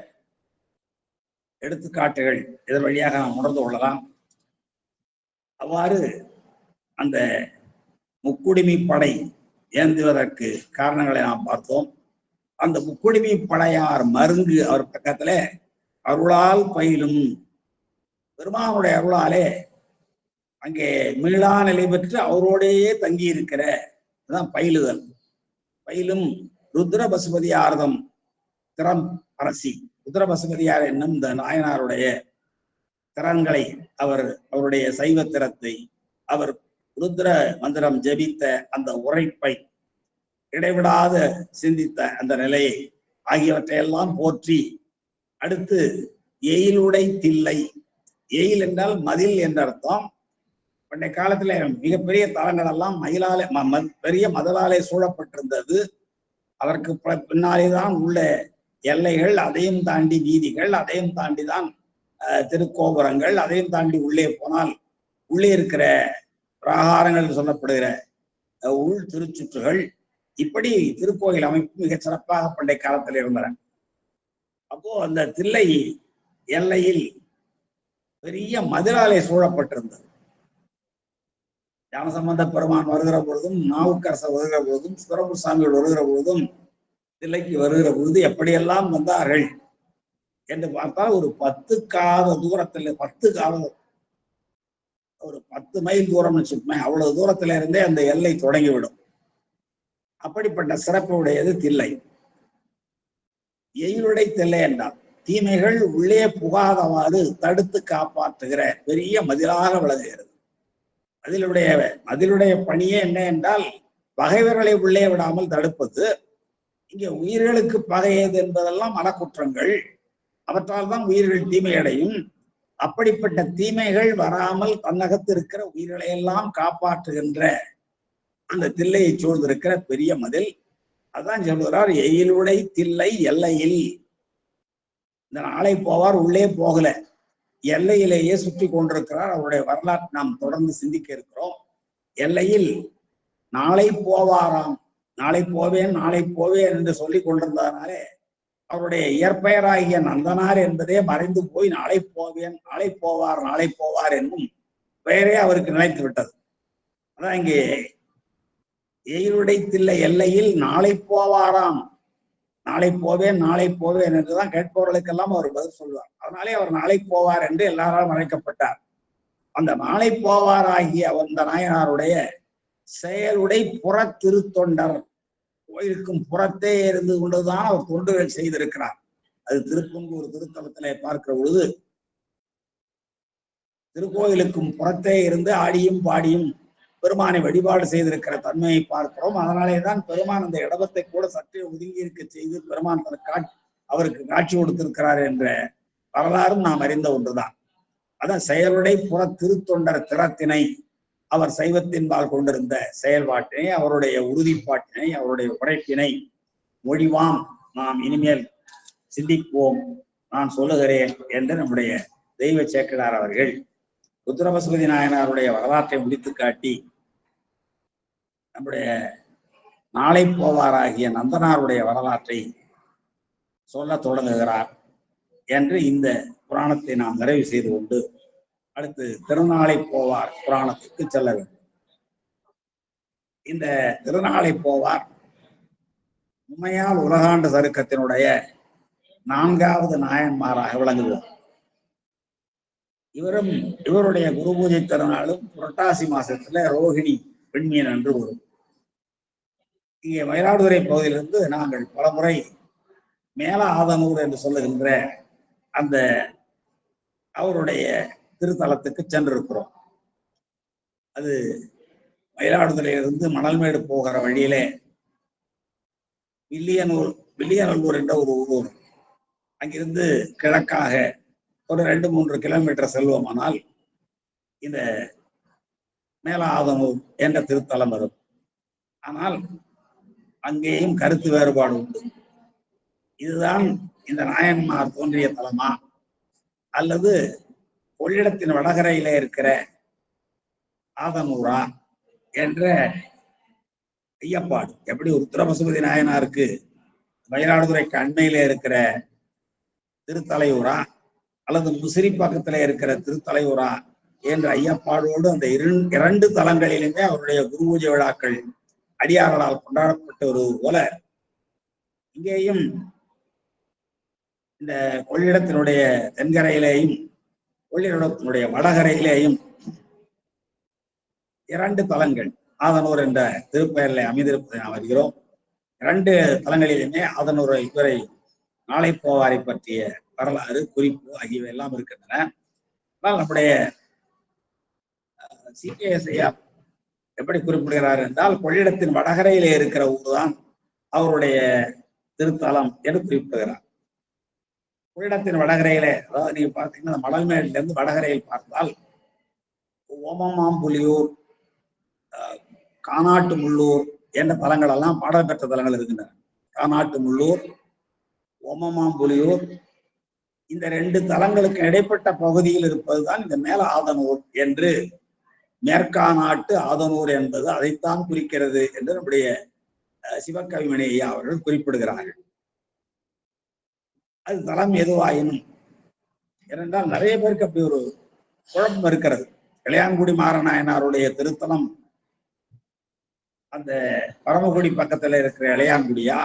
எடுத்துக்காட்டுகள் இதன் வழியாக நாம் உணர்ந்து கொள்ளலாம். அவ்வாறு அந்த முக்குடிமை படை ஏந்துவதற்கு காரணங்களை நாம் பார்த்தோம். அந்த முக்குடிமை படையார் மருங்கு அவர் பக்கத்துல அருளால் பயிலும் பெருமானுடைய அருளாலே அங்கே மீளா நிலை பெற்று அவரோடையே தங்கி இருக்கிற பயிலுதல். பயிலும் ருத்ர பசுபதியார்தம் திறம் அரசி. ருத்ர பசுபதியார் என்னும் இந்த நாயனாருடைய திறன்களை அவருடைய சைவ திறத்தை அவர் ருத்ர மந்திரம் ஜபித்த அந்த உரைப்பை இடைவிடாத சிந்தித்த அந்த நிலையை ஆகியவற்றையெல்லாம் போற்றி அடுத்து எயிலுடை தில்லை. எயில் என்றால் மதில் என்ற அர்த்தம். பண்டைய காலத்துல மிகப்பெரிய தலங்கள் எல்லாம் மயிலாலே பெரிய மதலாலே சூழப்பட்டிருந்தது. அதற்கு பின்னாலேதான் உள்ள எல்லைகள், அதையும் தாண்டி வீதிகள், அதையும் தாண்டிதான் திருக்கோபுரங்கள், அதையும் தாண்டி உள்ளே போனால் உள்ளே இருக்கிற பிராகாரங்கள் சொல்லப்படுகிற உள் திருச்சுற்றுகள், இப்படி திருக்கோயில் அமைப்பு மிகச் சிறப்பாக பண்டைய காலத்தில் இருந்தன. அப்போ அந்த தில்லை எல்லையில் பெரிய மதிலாலே சூழப்பட்டிருந்தது. ஞானசம்பந்த பெருமான் வருகிற பொழுதும், நாவுக்கரசர் வருகிற பொழுதும், சுந்தரமுசாமிகள் வருகிற பொழுதும், தில்லைக்கு வருகிற பொழுது எப்படியெல்லாம் வந்தார்கள் என்று பார்த்தால் ஒரு 10 காத தூரத்தில், 10 காலம், ஒரு 10 மைல் தூரம் வச்சுக்கோமே, அவ்வளவு தூரத்துல இருந்தே அந்த எல்லை தொடங்கிவிடும். அப்படிப்பட்ட சிறப்பு உடையது தில்லை. எயிலுடை தில்லை என்றால் தீமைகள் உள்ளே புகாதவாறு தடுத்து காப்பாற்றுகிற பெரிய மதிலாக விளங்குகிறது. அதிலுடைய பணியே என்ன என்றால் பகைவர்களை உள்ளே விடாமல் தடுப்பது. இங்கே உயிர்களுக்கு பகையது என்பதெல்லாம் மனக்குற்றங்கள், அவற்றால் தான் உயிர்கள் தீமையடையும். அப்படிப்பட்ட தீமைகள் வராமல் தன்னகத்து இருக்கிற உயிர்களை எல்லாம் காப்பாற்றுகின்ற அந்த தில்லையை சூழ்ந்திருக்கிற பெரிய மதில். அதான் சொல்கிறார் எயிலுடை தில்லை எல்லையில். இந்த நாளை போவார் உள்ளே போகல, எல்லையிலேயே சுற்றி கொண்டிருக்கிறார். அவருடைய வரலாற்றை நாம் தொடர்ந்து சிந்திக்க இருக்கிறோம். எல்லையில் நாளை போவாராம், நாளை போவேன் நாளை போவேன் என்று சொல்லி கொண்டிருந்ததனாலே அவருடைய இயற்பெயராகிய நந்தனார் என்பதே மறைந்து போய் நாளை போவேன், நாளை போவார், நாளை போவார் என்னும் பெயரே அவருக்கு நினைத்து விட்டது. அதான் இங்கே எயிலுடை தில்லை எல்லையில் நாளை போவாராம், நாளை போவேன் நாளை போவேன் என்றுதான் கேட்பவர்களுக்கெல்லாம் அவர் பதில் சொல்வார். அதனாலே அவர் நாளை போவார் என்று எல்லாராலும் அழைக்கப்பட்டார். அந்த நாளை போவாராகிய அந்த நாயனாருடைய செயலுடை புற திருத்தொண்டர், கோயிலுக்கும் புறத்தே இருந்து கொண்டுதான் அவர் தொண்டுகள் செய்திருக்கிறார். அது திருப்பங்கூர் திருத்தலத்திலே பார்க்கிற பொழுது திருக்கோயிலுக்கும் புறத்தே இருந்து ஆடியும் பாடியும் பெருமானை வழிபாடு செய்திருக்கிற தன்மையை பார்க்கிறோம். அதனாலேதான் பெருமான் அந்த இடத்தை கூட சற்றே ஒதுங்கி இருக்க செய்து பெருமான் அவருக்கு காட்சி கொடுத்திருக்கிறார் என்ற வரலாறும் நாம் அறிந்த ஒன்றுதான். அதான் செயலுடை புற திருத்தொண்டர் திறத்தினை, அவர் சைவத்தின்பால் கொண்டிருந்த செயல்பாட்டினை, அவருடைய உறுதிப்பாட்டினை, அவருடைய உழைப்பினை மொழிவாம் நாம் இனிமேல் சிந்திப்போம், நான் சொல்லுகிறேன் என்று நம்முடைய தெய்வ சேக்கிழார் அவர்கள் ருத்ரபசுபதி நாயனாருடைய வரலாற்றை முடித்து காட்டி நம்முடைய நாளை போவாராகிய நந்தனாருடைய வரலாற்றை சொல்ல தொடங்குகிறார் என்று இந்த புராணத்தை நாம் நிறைவு செய்து கொண்டு அடுத்து திருநாளை போவார் புராணத்துக்கு செல்ல வேண்டும். இந்த திருநாளை போவார் உண்மையால் உலகாண்டு சருக்கத்தினுடைய 4வது நாயன்மாராக விளங்குகிறார். இவருடைய குரு பூஜை திருநாளும் புரட்டாசி மாசத்துல ரோஹிணி பெண்மீன் என்று வரும். இங்கே மயிலாடுதுறை பகுதியிலிருந்து நாங்கள் பலமுறை மேல ஆதனூர் என்று சொல்லுகின்ற அந்த அவருடைய திருத்தலத்துக்கு சென்றிருக்கிறோம். அது மயிலாடுதுறையிலிருந்து மணல்மேடு போகிற வழியிலே வில்லியனூர் என்ற ஒரு ஊர், அங்கிருந்து கிழக்காக ஒரு 2-3 கிலோமீட்டர் செல்வோமானால் இந்த மேல ஆதனூர் என்ற திருத்தலம் வரும். ஆனால் அங்கேயும் கருத்து வேறுபாடு உண்டு. இதுதான் இந்த நாயன்மார் தோன்றிய தலமா அல்லது கொள்ளிடத்தின் வடகரையில இருக்கிற ஆதனூரா என்ற ஐயப்பாடு. எப்படி ருத்ரபசுபதி நாயனாருக்கு மயிலாடுதுறைக்கு அண்மையில இருக்கிற திருத்தலையூரா அல்லது முசிறி பக்கத்துல இருக்கிற திருத்தலையூரா என்ற ஐயப்பாடோடு அந்த 2 தலங்களிலுமே அவருடைய குரு பூஜை விழாக்கள் அடியார்களால் கொண்டாடப்பட்ட ஒரு போல இங்கேயும் இந்த கொள்ளிடத்தினுடைய தென்கரையிலேயும் கொள்ளிடத்தினுடைய வடகரையிலேயும் 2 தலங்கள் ஆதனூர் என்ற திருப்பெயரில் அமைந்திருப்பதை நாம் அறிகிறோம். 2 தலங்களிலுமே ஆதனூர் இவரை நாளை போவாரை பற்றிய வரலாறு குறிப்பு ஆகியவை எல்லாம் இருக்கின்றன. ஆனால் நம்முடைய CKS எப்படி குறிப்பிடுகிறார் என்றால், கொள்ளிடத்தின் வடகரையிலே இருக்கிற ஊர் தான் அவருடைய திருத்தலம் என்று குறிப்பிடுகிறார். கொள்ளிடத்தின் வடகரையிலே, அதாவது நீங்க பார்த்தீங்கன்னா மணல்மேட்டில இருந்து வடகரையில் பார்த்தால் ஓமமாம்புலியூர், கானாட்டு முள்ளூர் என்ற தலங்கள் எல்லாம் பாடல் பெற்ற தலங்கள் இருக்கின்றன. கானாட்டு முள்ளூர், ஓமமாம்புலியூர், இந்த 2 தலங்களுக்கு இடைப்பட்ட பகுதியில் இருப்பதுதான் இந்த மேல ஆதனூர் என்று, மேற்காநாட்டு ஆதனூர் என்பது அதைத்தான் குறிக்கிறது என்று நம்முடைய சிவகவிமணி ஐயா அவர்கள் குறிப்பிடுகிறார்கள். அது தலம் எதுவாயினும், ஏனென்றால் நிறைய பேருக்கு அப்படி ஒரு குழப்பம் இருக்கிறது. இளையான்குடி மாறநாயனாருடைய திருத்தலம் அந்த பரமக்குடி பக்கத்துல இருக்கிற இளையான்குடியா,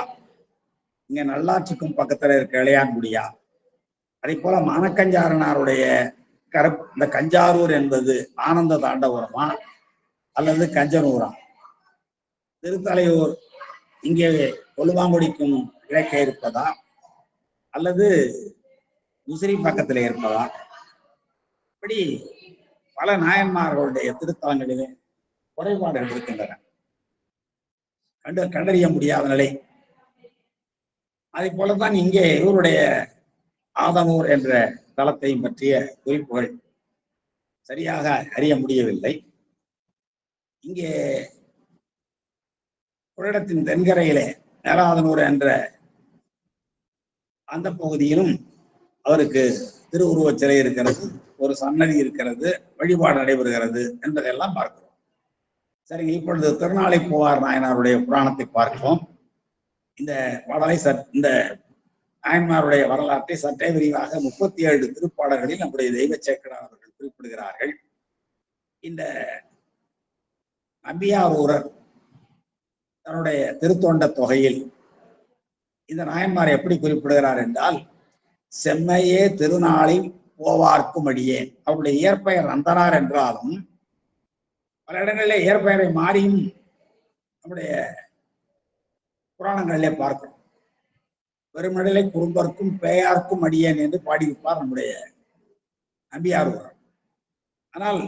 இங்க நல்லாட்சிக்கும் பக்கத்துல இருக்கிற இளையான்குடியா, அதே போல மானக்கஞ்சாரனாருடைய இந்த கஞ்சாரூர் என்பது ஆனந்த தாண்டபுரமா அல்லது கஞ்சனூரா, திருத்தலையூர் இங்கே கொலுவாங்குடிக்கும் கிழக்கே இருப்பதா அல்லது முசிறி பக்கத்தில் இருப்பதா, இப்படி பல நாயன்மார்களுடைய திருத்தலங்களிலே குறைபாடுகள் இருக்கின்றன, கண்டறிய முடியாத நிலை. அதை போலதான் இங்கே இவருடைய ஆதனூர் என்ற தலத்தையும் பற்றிய குறிப்புகள் சரியாக அறிய முடியவில்லை. இங்கே கொள்ளிடத்தின் தென்கரையிலே மேலாதனூர் என்ற அந்த பகுதியிலும் அவருக்கு திருவுருவச் சிலை இருக்கிறது, ஒரு சன்னதி இருக்கிறது, வழிபாடு நடைபெறுகிறது என்பதையெல்லாம் பார்க்கிறோம். சரி, இப்பொழுது திருநாளை போவார் நாயனாருடைய புராணத்தை பார்க்கிறோம். இந்த பாடலை இந்த நாயன்மாருடைய வரலாற்றை சற்றே விரிவாக 37 திருப்பாடல்களில் நம்முடைய தெய்வ சேக்கடார் அவர்கள் குறிப்பிடுகிறார்கள். இந்த நம்பியாரூரர் தன்னுடைய திருத்தொண்ட தொகையில் இந்த நாயன்மாரை எப்படி குறிப்பிடுகிறார் என்றால், செம்மையே திருநாளை போவார்க்கும் அடியே. அவருடைய இயற்பெயர் நந்தனார் என்றாலும் பல இடங்களிலே இயற்பெயரை மாறியும் நம்முடைய புராணங்களிலே பார்க்கிறோம். பெருமடலை குறும்பர்க்கும் பேயார்க்கும் அடியேன் என்று பாடியிருப்பார் நம்முடைய நம்பியாரூரர். ஆனால்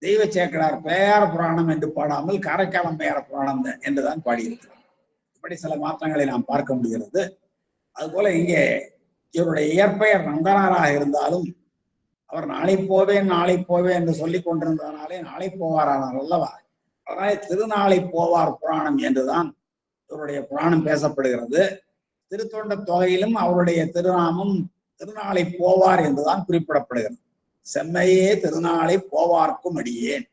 தெய்வ சேக்கடார் பேயார் புராணம் என்று பாடாமல் காரைக்காலம் பேயார் புராணம் என்றுதான் பாடியிருக்கிறார். இப்படி சில மாற்றங்களை நாம் பார்க்க முடிகிறது. அதுபோல இங்கே இவருடைய இயற்பெயர் நந்தனாராக இருந்தாலும் அவர் நாளை போவேன் என்று சொல்லிக் கொண்டிருந்ததனாலே நாளை போவாரானார் அல்லவா. அதனாலே திருநாளை போவார் புராணம் என்றுதான் இவருடைய புராணம் பேசப்படுகிறது. திருத்தொண்ட தொகையிலும் அவருடைய திருநாமம் திருநாளை போவார் என்றுதான் குறிப்பிடப்படுகிறது. செம்மையே திருநாளை போவார்க்கும் அடியேன்.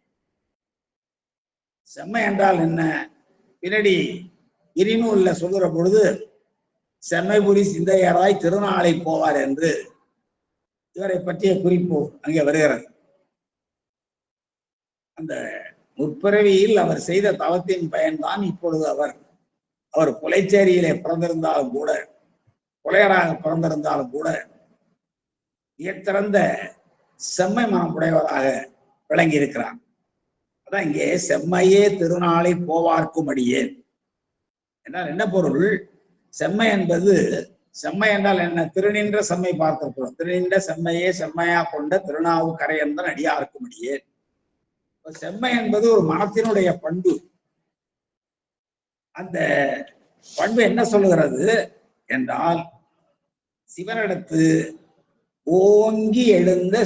செம்மை என்றால் என்ன? பின்னாடி இரிநூல்ல சொல்லுற பொழுது செம்மைபுரி சிந்தையராய் திருநாளை போவார் என்று இவரை பற்றிய குறிப்பு அங்கே வருகிறது. அந்த முற்பிறவியில் அவர் செய்த தவத்தின் பயன்தான் இப்பொழுது அவர் புலைச்சேரியிலே பிறந்திருந்தாலும் கூட, புலையராக பிறந்திருந்தாலும் கூட இயற்சிறந்த செம்மை மனம் உடையவராக விளங்கி இருக்கிறார். அதான் இங்கே செம்மையே திருநாளை போவார்க்கும் அடியேன் என்றால் என்ன பொருள்? செம்மை என்பது, செம்மை என்றால் என்ன? திருநின்ற செம்மை பார்த்திருக்கிறோம். திருநின்ற செம்மையே செம்மையா கொண்ட திருநாவு கரையந்தன் அடியார்க்கும் அடியேன். செம்மை என்பது ஒரு மனத்தினுடைய பண்பு. அந்த பண்பு என்ன சொல்லுகிறது என்றால், சிவனிடத்து ஓங்கி எழுந்த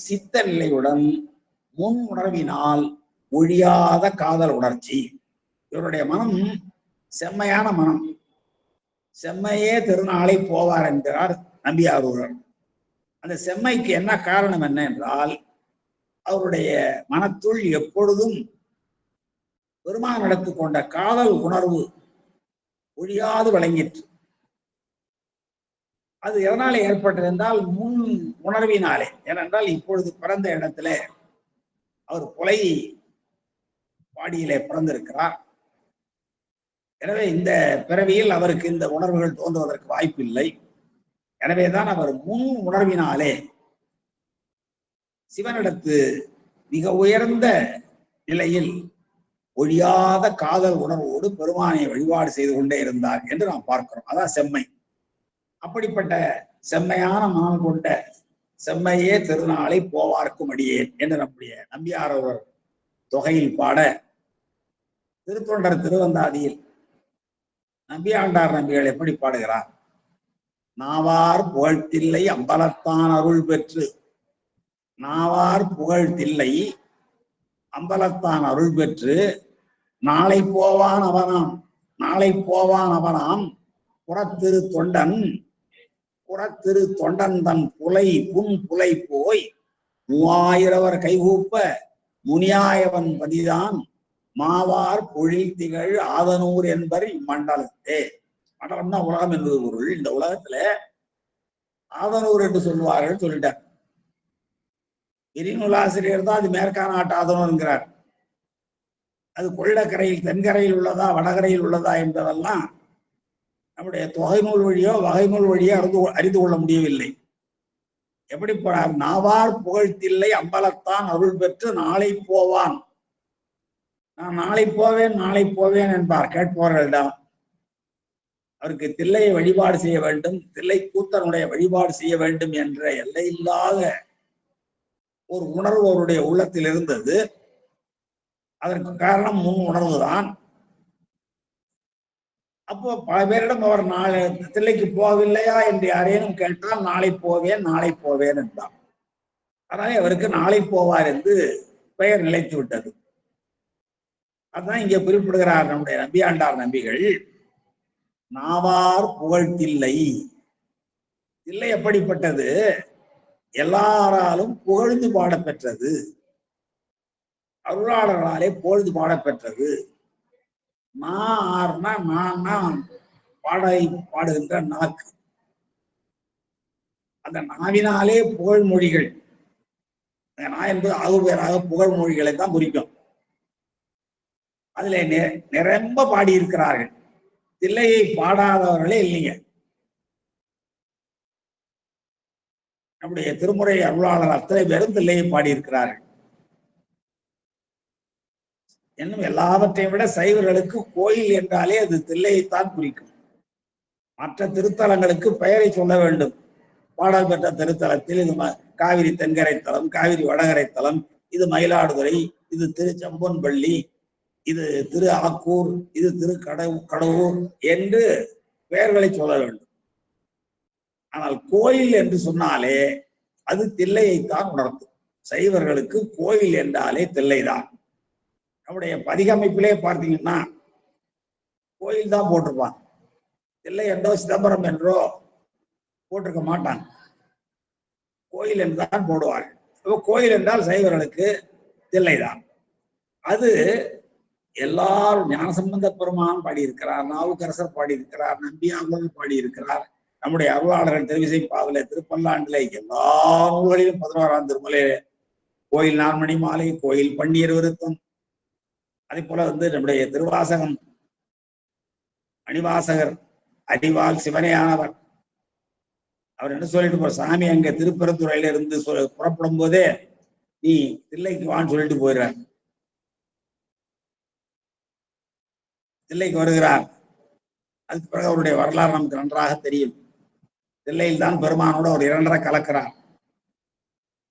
சித்த நிலையுடன் முன் உணர்வினால் ஒழியாத காதல் உணர்ச்சி. இவருடைய மனம் செம்மையான மனம். செம்மையே திருநாளை போவார் என்கிறார் நம்பியாரூரர். அந்த செம்மைக்கு என்ன காரணம் என்ன என்றால், அவருடைய மனத்துள் எப்பொழுதும் பெருமான் நடத்து கொண்ட காதல் உணர்வு ஒழியாது விளங்கிற்று. அது எதனால ஏற்பட்டது என்றால் முன் உணர்வினாலே. ஏனென்றால் இப்பொழுது பிறந்த இடத்துல அவர் கொலை பாடியிலே பிறந்திருக்கிறார். எனவே இந்த பிறவியில் அவருக்கு இந்த உணர்வுகள் தோன்றுவதற்கு வாய்ப்பில்லை. எனவேதான் அவர் முன் உணர்வினாலே சிவனிடத்து மிக உயர்ந்த நிலையில் ஒழியாத காதல் உணர்வோடு பெருமானை வழிபாடு செய்து கொண்டே இருந்தார் என்று நாம் பார்க்கிறோம். அதான் செம்மை. அப்படிப்பட்ட செம்மையான மனம் கொண்ட செம்மையே திருநாளை போவார்க்கும் அடியேன் என்று நம்முடைய நம்பியார் அவர் தொகையில் பாட, திருத்தொண்டர் திருவந்தாதியில் நம்பியாண்டார் நம்பிகள் எப்படி பாடுகிறார்? நாவார் புகழ்த்தில்லை அம்பலத்தான் அருள் பெற்று, நாவார் புகழ்த்தில்லை அம்பலத்தான் அருள் பெற்று, நாளை போவான் அவனாம், நாளை போவான் அவனாம் புறத்திரு தொண்டன், புறத்திரு தொண்டன் தன் புலை புன் புலை போய் மூவாயிரவர் கைகூப்ப முனியாயவன் பதிதான் மாவார் பொழில் திகழ் ஆதனூர் என்பர் இம்மண்டலத்தே. மண்டலம்னா உலகம் என்பது பொருள். இந்த உலகத்துல ஆதனூர் என்று சொல்லுவார்கள் சொல்லிட்டார். விரிநூலாசிரியர் தான் அது மேற்கான நாட்டு ஆதனூர் என்கிறார். அது கொள்ளக்கரையில் தென்கரையில் உள்ளதா வடகரையில் உள்ளதா என்பதெல்லாம் நம்முடைய தொகை நூல் வழியோ வகை நூல் வழியோ அறிந்து கொள்ள முடியவில்லை. எப்படி போனார்? நாவார் புகழ்த்தில்லை அம்பலத்தான் அருள் பெற்று நாளை போவான். நான் நாளை போவேன் நாளை போவேன் என்பார் கேட்பவர்களிடம். அவருக்கு தில்லையை வழிபாடு செய்ய வேண்டும், தில்லை கூத்தனுடைய வழிபாடு செய்ய வேண்டும் என்ற எல்லையில்லாத ஒரு உணர்வு அவருடைய உள்ளத்தில் இருந்தது. அதற்கு காரணம் முன் உணர்வுதான். அப்போ பல பேரிடம் அவர் நாளை தில்லைக்கு போகவில்லையா என்று யாரேனும் கேட்டால் நாளை போவேன் நாளை போவேன் என்றார். அதனாலே அவருக்கு நாளை போவார் என்று பெயர் நிலைத்து விட்டது. அதுதான் இங்கே குறிப்பிடுகிறார் நம்முடைய நம்பியாண்டார் நம்பிகள். நாவார் புகழ் தில்லை. தில்லை எப்படிப்பட்டது? எல்லாராலும் புகழ்ந்து பாடப்பெற்றது, அருளாளர்களாலே புகழ்ந்து பாடப்பெற்றது. நான் பாடை பாடுகின்ற நாக்கு, அந்த நாவினாலே புகழ் மொழிகள், நான் என்பது ஆகுபேராக புகழ் மொழிகளை தான் குறிக்கும். அதிலே நிரம்ப பாடியிருக்கிறார்கள். தில்லையை பாடாதவர்களே இல்லைங்க. நம்முடைய திருமுறை அருளாளர் அத்தனை பேரும் தில்லையை பாடியிருக்கிறார்கள். இன்னும் எல்லாவற்றையும் விட சைவர்களுக்கு கோயில் என்றாலே அது தில்லையைத்தான் குறிக்கும். மற்ற திருத்தலங்களுக்கு பெயரை சொல்ல வேண்டும். பாடல் பெற்ற திருத்தலத்தில் இது காவிரி தென்கரை தலம், காவிரி வடகரை தலம், இது மயிலாடுதுறை, இது திருச்செம்பொன்பள்ளி, இது திரு ஆக்கூர், இது திரு கடவுர் என்று பெயர்களை சொல்ல வேண்டும். ஆனால் கோயில் என்று சொன்னாலே அது தில்லையைத்தான் உணர்த்தும். சைவர்களுக்கு கோயில் என்றாலே தில்லைதான். நம்முடைய பதிகமைப்பிலே பார்த்தீங்கன்னா கோயில் தான் போட்டிருப்பான். தில்லை என்றோ சிதம்பரம் என்றோ போட்டிருக்க மாட்டாங்க. கோயில் என்றுதான் போடுவார்கள். கோயில் என்றால் சைவர்களுக்கு தில்லைதான். அது எல்லாரும் ஞானசம்பந்த பெருமான் பாடியிருக்கிறார், நாவுக்கரசர் பாடியிருக்கிறார், நம்பியாண்டவர் பாடியிருக்கிறார், நம்முடைய அருளாளர்கள் திருவிசைப்பாவில திருப்பல்லாண்டிலே எல்லா நூல்களிலும் 11ஆம் திருமலையிலே கோயில் நான்மணி மாலை, கோயில் பன்னீர் விருத்தம், அதே போல நம்முடைய திருவாசகம் மணிவாசகர் அறிவால் சிவனையானவர். அவர் என்ன சொல்லிட்டு போற, சாமி அங்க திருப்பரத்துறையில இருந்து புறப்படும் போதே நீ தில்லைக்கு வான்னு சொல்லிட்டு போயிடுறார். தில்லைக்கு வருகிறார். அதுக்கு பிறகு அவருடைய வரலாறு நமக்கு நன்றாக தெரியும். தில்லையில் தான் பெருமானோடு அவர் 2.5 கலக்கிறார்.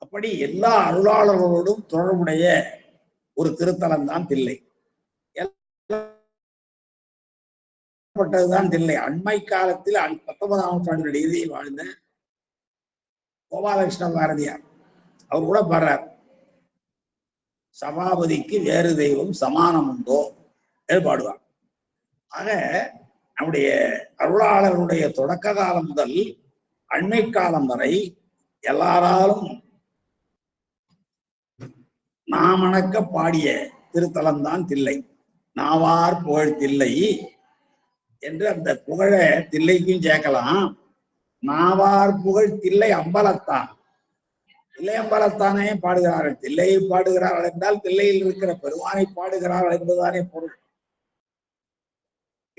அப்படி எல்லா அருளாளர்களோடும் தொடர்புடைய ஒரு திருத்தலம் தான் தில்லை. பட்டதுதான் தில்லை. அண்மை காலத்தில் 19ஆம் நூற்றாண்டினுடைய இறுதியில் வாழ்ந்த கோபாலகிருஷ்ண பாரதியார் அவர் கூட பாடுறார், சபாபதிக்கு வேறு தெய்வம் சமானம் உண்டோ பாடுவார். ஆக நம்முடைய அருளாளர்களுடைய தொடக்க காலம் முதல் அண்மை காலம் வரை எல்லாராலும் நாமணக்க பாடிய திருத்தலம் தான் தில்லை. நாவார் புகழ் தில்லை என்று அந்த புகழ தில்லைக்கும் சேர்க்கலாம். நாவார் புகழ் தில்லை அம்பலத்தான், தில்லை அம்பலத்தானே பாடுகிறார்கள். தில்லையை பாடுகிறார்கள் என்றால் தில்லையில் இருக்கிற பெருமானை பாடுகிறார்கள் என்பதுதானே பொருள்.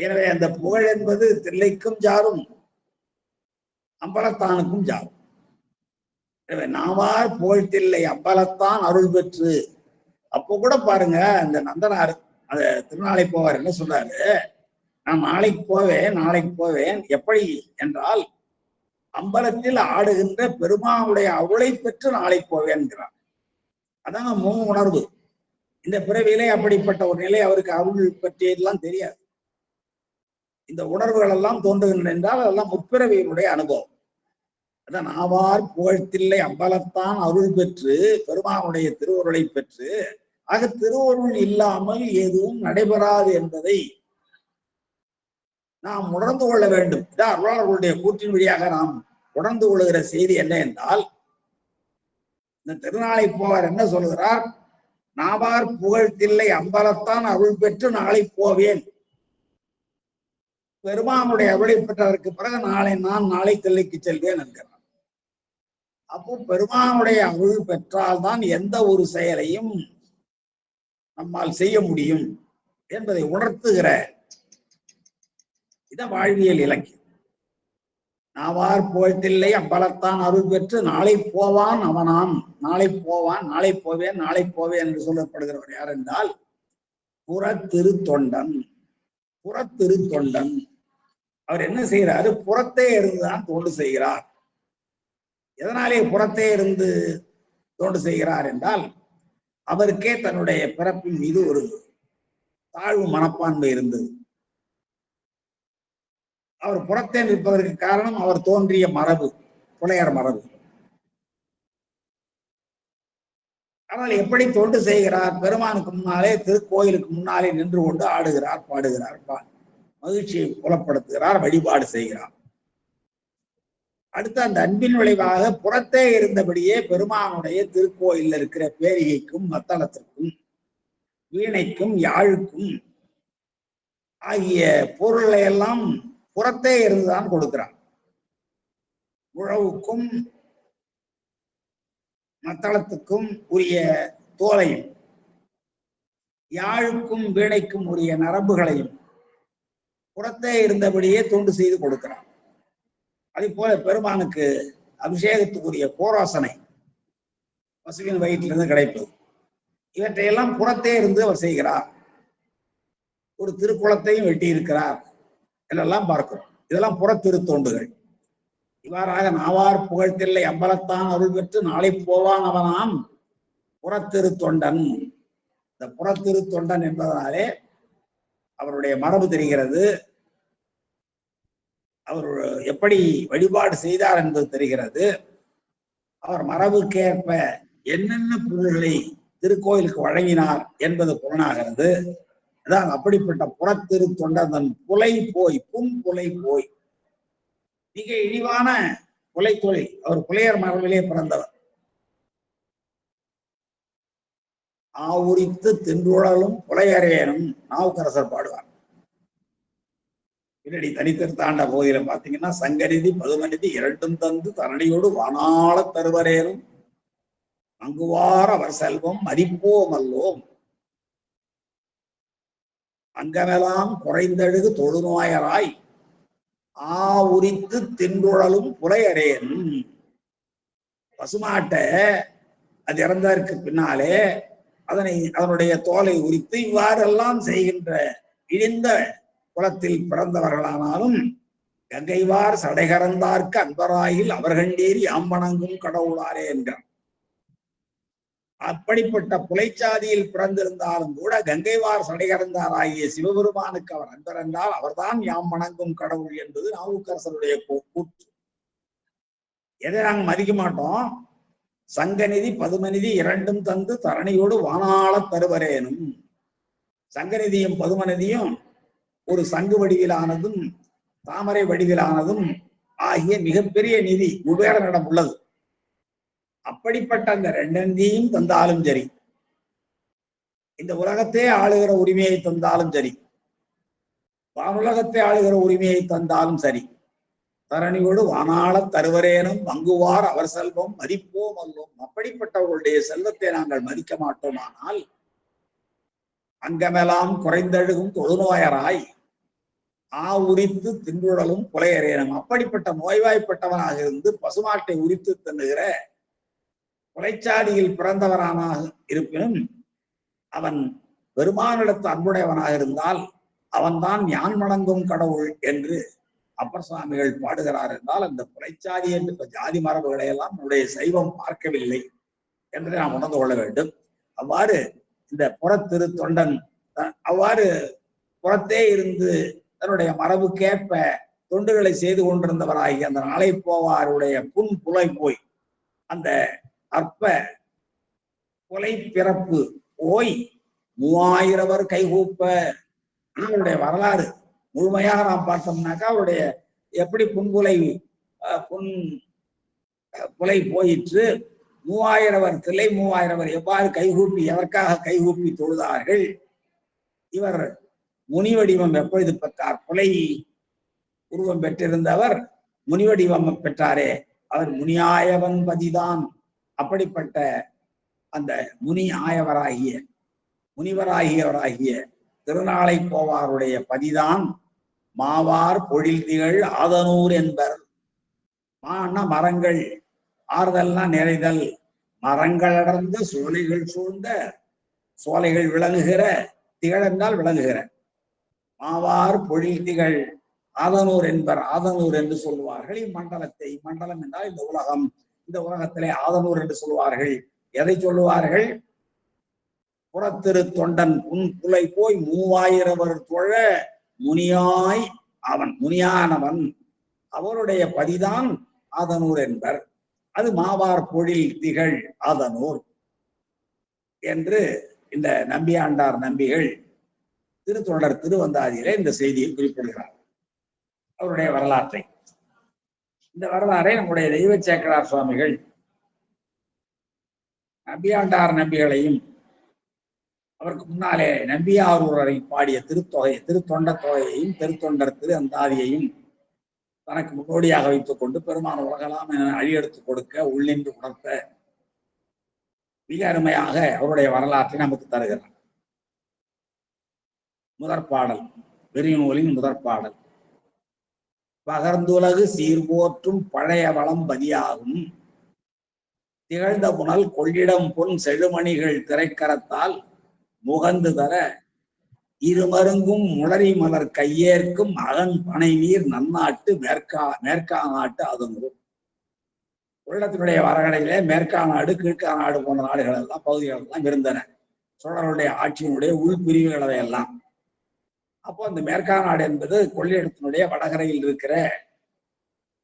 எனவே அந்த புகழ் என்பது தில்லைக்கும் ஜாரும் அம்பலத்தானுக்கும் ஜாரும். எனவே நாவார் புகழ்த்தில்லை அம்பலத்தான் அருள் பெற்று. அப்போ கூட பாருங்க, இந்த நந்தனார் அந்த திருநாளை போவார் என்ன சொல்றாரு, நான் நாளைக்கு போவேன் எப்படி என்றால் அம்பலத்தில் ஆடுகின்ற பெருமானுடைய அருளை பெற்று நாளை போவேன் என்கிறார். அதான் முக உணர்வு. இந்த பிறவியிலே அப்படிப்பட்ட ஒரு நிலை அவருக்கு அருள் பற்றியதெல்லாம் தெரியாது. இந்த உணர்வுகள் எல்லாம் தோன்றுகின்றன என்றால் அதெல்லாம் முற்பிறவியினுடைய அனுபவம். அதான் நாவார் புகழ்த்தில்லை அம்பலத்தான் அருள் பெற்று, பெருமானுடைய திருவருளை பெற்று. ஆக திருவருள் இல்லாமல் எதுவும் நடைபெறாது என்பதை நாம் உணர்ந்து கொள்ள வேண்டும். இதான் அருளாளர்களுடைய கூற்றின் வழியாக நாம் உணர்ந்து கொள்கிற செய்தி என்ன என்றால், இந்த திருநாளை போவார் என்ன சொல்கிறார், நாவார் புகழ்த்தில்லை அம்பலத்தான் அருள் பெற்று நாளை போவேன். பெருமானுடைய அருளை பெற்றதற்கு பிறகு நான் நாளை தில்லைக்கு செல்வேன் என்கிறார். அப்போ பெருமானுடைய அருள் பெற்றால்தான் எந்த ஒரு செயலையும் நம்மால் செய்ய முடியும் என்பதை உணர்த்துகிற இத வாழ்வியல் இலக்கியம். நாவார் புகழ்த்தில்லை அம்பலத்தான் அருள் பெற்று நாளை போவான் அவனாம். நாளை போவான், நாளை போவேன் என்று சொல்லப்படுகிறவர் யார் என்றால் புறத்திருத்தொண்டன். புறத்திருத்தொண்டன் அவர் என்ன செய்கிறாரு, புறத்தே இருந்துதான் தொண்டு செய்கிறார். எதனாலே புறத்தே இருந்து தொண்டு செய்கிறார் என்றால், அவருக்கே தன்னுடைய பிறப்பின் மீது ஒரு தாழ்வு மனப்பான்மை இருந்தது. அவர் புறத்தே நிற்பதற்கு காரணம் அவர் தோன்றிய மரபு, புலையர் மரபு. ஆனால் எப்படி தொண்டு செய்கிறார், பெருமானுக்கு முன்னாலே திருக்கோயிலுக்கு முன்னாலே நின்று கொண்டு ஆடுகிறார், பாடுகிறார், மகிழ்ச்சியை புலப்படுத்துகிறார், வழிபாடு செய்கிறார். அடுத்து அந்த அன்பின் விளைவாக புறத்தே இருந்தபடியே பெருமானுடைய திருக்கோயிலில் இருக்கிற பேரிகைக்கும் மத்தளத்திற்கும் வீணைக்கும் யாழுக்கும் ஆகிய பொருளை எல்லாம் புறத்தே இருந்துதான் கொடுக்கிறார். உழவுக்கும் மத்தளத்துக்கும் உரிய தோலையும் யாழுக்கும் வீணைக்கும் உரிய நரம்புகளையும் புறத்தே இருந்தபடியே தொண்டு செய்து கொடுக்கிறார். அதே போல பெருமானுக்கு அபிஷேகத்துக்குரிய கோராசனை பசுவின் வயிற்றிலிருந்து கிடைப்பது, இவற்றையெல்லாம் புறத்தே இருந்து அவர் செய்கிறார். ஒரு திருக்குளத்தையும் வெட்டி இருக்கிறார் என்றெல்லாம் பார்க்கிறோம். இதெல்லாம் புறத்திருத்தொண்டுகள். இவ்வாறாக நாவார் புகழ்த்தில்லை அம்பலத்தான் அருள் பெற்று நாளை போவான் அவனாம் புறத்திருத்தொண்டன். இந்த புறத்திருத்தொண்டன் என்பதனாலே அவருடைய மரபு தெரிகிறது. அவர் எப்படி வழிபாடு செய்தார் என்பது தெரிகிறது. அவர் மரபுக்கேற்ப என்னென்ன பொருள்களை திருக்கோயிலுக்கு வழங்கினார் என்பது புலனாகிறது. அதான் அப்படிப்பட்ட புறத்திருத்தொண்டன் தன் புலை போய் புலை போய் மிக இழிவான புலை தொழில். அவர் புலையர் மரபிலே பிறந்தவர். ஆவுரித்து தின்றுழலும் புலையரேனும் நாவுக்கரசர் பாடுவார். பின்னாடி தனித்திருத்தாண்ட போதில பாத்தீங்கன்னா, சங்கநிதி பதுமநிதி இரண்டும் தந்து தரணியோடு வானாள தருவரேனும் அங்குவார் அவர் செல்வம் மதிப்போம் அல்லோம் அங்கமெல்லாம் குறைந்தழுகு தொழுநோயராய் உரித்து தின்றுழலும் புலையரேனும். பசுமாட்டை அது இறந்ததற்கு பின்னாலே அதனுடைய தோலை உரித்து இவ்வாறெல்லாம் செய்கின்ற இழிந்த குலத்தில் பிறந்தவர்களானாலும் கங்கைவார் சடைகரந்தார்க்கு அன்பராயில் அவர்கண்டீர் யாம்பணங்கும் கடவுளாரே என்றார். அப்படிப்பட்ட புலைச்சாதியில் பிறந்திருந்தாலும் கூட கங்கைவார் சடைகரந்தார் ஆகிய சிவபெருமானுக்கு அவர் அன்பர் என்றால் அவர்தான் யாம் வணங்கும் கடவுள் என்பது நாவுக்கரசருடைய கூற்று. எதை நாங்கள் மதிக்க மாட்டோம். சங்கநிதி பதுமநிதி இரண்டும் தந்து தரணியோடு வானாள தருவரேனும். சங்கநிதியும் பதுமநிதியும் ஒரு சங்கு வடிவிலானதும் தாமரை வடிவிலானதும் ஆகிய மிகப்பெரிய நிதி குபேரனிடம் உள்ளது. அப்படிப்பட்ட அந்த ரெண்டந்தியும் தந்தாலும் சரி, இந்த உலகத்தை ஆளுகிற உரிமையை தந்தாலும் சரி, வானுலகத்தை ஆளுகிற உரிமையை தந்தாலும் சரி, தரணியோடு வானாள தருவரேனும் மங்குவார் அவர் செல்வம் மதிப்போம் அல்லோம். அப்படிப்பட்டவர்களுடைய செல்வத்தை நாங்கள் மதிக்க மாட்டோமானால் அங்கமெல்லாம் குறைந்தழுகும் தொழுநோயராய் உரித்து தின்றுடலும் புலையறையனும். அப்படிப்பட்ட நோய்வாய்ப்பட்டவனாக இருந்து பசுமாட்டை உரித்து தின்னுகிற புலைச்சாடியில் பிறந்தவனாக இருப்பினும் அவன் பெருமானிடத்து அன்புடையவனாக இருந்தால் அவன்தான் யான் வணங்கும் கடவுள் என்று அப்பர் சுவாமிகள் பாடுகிறார் என்றால், அந்த புலைச்சாதி என்ற ஜாதி மரபுகளை எல்லாம் நம்முடைய சைவம் பார்க்கவில்லை என்று நாம் உணர்ந்து கொள்ள வேண்டும். அவ்வாறு இந்த புறத்திரு தொண்டன் அவ்வாறு புறத்தே இருந்து தன்னுடைய மரபுக்கேற்ப தொண்டுகளை செய்து கொண்டிருந்தவராகி அந்த நாளை போவாருடைய புன் புலை போய் அந்த அற்ப புலை பிறப்பு போய் 3000 கைகூப்ப. அவருடைய வரலாறு முழுமையாக நாம் பார்த்தோம்னாக்கா அவருடைய எப்படி புன்புலை புலை போயிற்று, 3000 தில்லை 3000 எவ்வாறு கைகூப்பி எதற்காக கைகூப்பி தொழுதார்கள், இவர் முனிவடிவம் எப்பொழுது பெற்றார், புலை உருவம் பெற்றிருந்தவர் முனிவடிவம் பெற்றாரே அவர் முனியாயவன் பதிதான். அப்படிப்பட்ட அந்த முனிவராகியவராகிய திருநாளை போவாருடைய பதிதான் மாவார் பொழில் திகழ் ஆதனூர் என்பர். மான்னா மரங்கள், ஆறுதல்னா நிறைதல், மரங்கள் அடர்ந்த சோலைகள் சூழ்ந்த, சோலைகள் விளங்குகிற, திகழ் என்றால் விளங்குகிற, மாவார் பொழில் திகழ் ஆதனூர் என்பர். ஆதனூர் என்று சொல்லுவார்கள் இம்மண்டலத்தை. மண்டலம் என்றால் இந்த உலகம். இந்த உலகத்திலே ஆதனூர் என்று சொல்லுவார்கள். எதை சொல்லுவார்கள்? புறத்திரு தொண்டன் புன் புலை போய் 3000 தொழ முனியாய் அவன், முனியானவன், அவருடைய பதிதான் ஆதனூர் என்பர். அது மாவார் பொழில் திகழ் ஆதனூர் என்று இந்த நம்பியாண்டார் நம்பிகள் திருத்தொண்டர் திருவந்தாதியிலே இந்த செய்தியை குறிப்பிடுகிறார். அவருடைய வரலாற்றை, இந்த வரலாறை நம்முடைய தெய்வ சேக்கரார் சுவாமிகள் நம்பியாண்டார் நம்பிகளையும் அவருக்கு முன்னாலே நம்பியாரூரரை பாடிய திருத்தொண்ட தொகையையும் திருத்தொண்டர் திரு அந்தாதியையும் தனக்கு முன்னோடியாக வைத்துக் கொண்டு பெருமான உலகலாம் என அழியெடுத்துக் கொடுக்க உள்ளின்று உணர்த்த மிக அருமையாக அவருடைய வரலாற்றை நமக்கு தருகிறார். முதற்பாடல், பெரிய நூலின் முதற்பாடல். பகர்ந்துலகு சீர்போற்றும் பழைய வளம் பதியாகும் திகழ்ந்த புனல் கொள்ளிடம் பொன் செழுமணிகள் திரைக்கரத்தால் முகந்து தர இருமருங்கும் முளரி மலர் கையேற்கும் அகன் பனை நீர் நன்னாட்டு மேற்கா நாட்டு அதனூர். உள்ளத்தினுடைய வரகடையிலே மேற்கா நாடு கீழ்கா நாடு போன்ற நாடுகள் எல்லாம் பகுதிகள் எல்லாம் இருந்தன, சோழருடைய ஆட்சியினுடைய உள்பிரிவுகளை எல்லாம். அப்போ அந்த மேற்கா நாடு என்பது கொள்ளிடத்தினுடைய வடகரையில் இருக்கிற,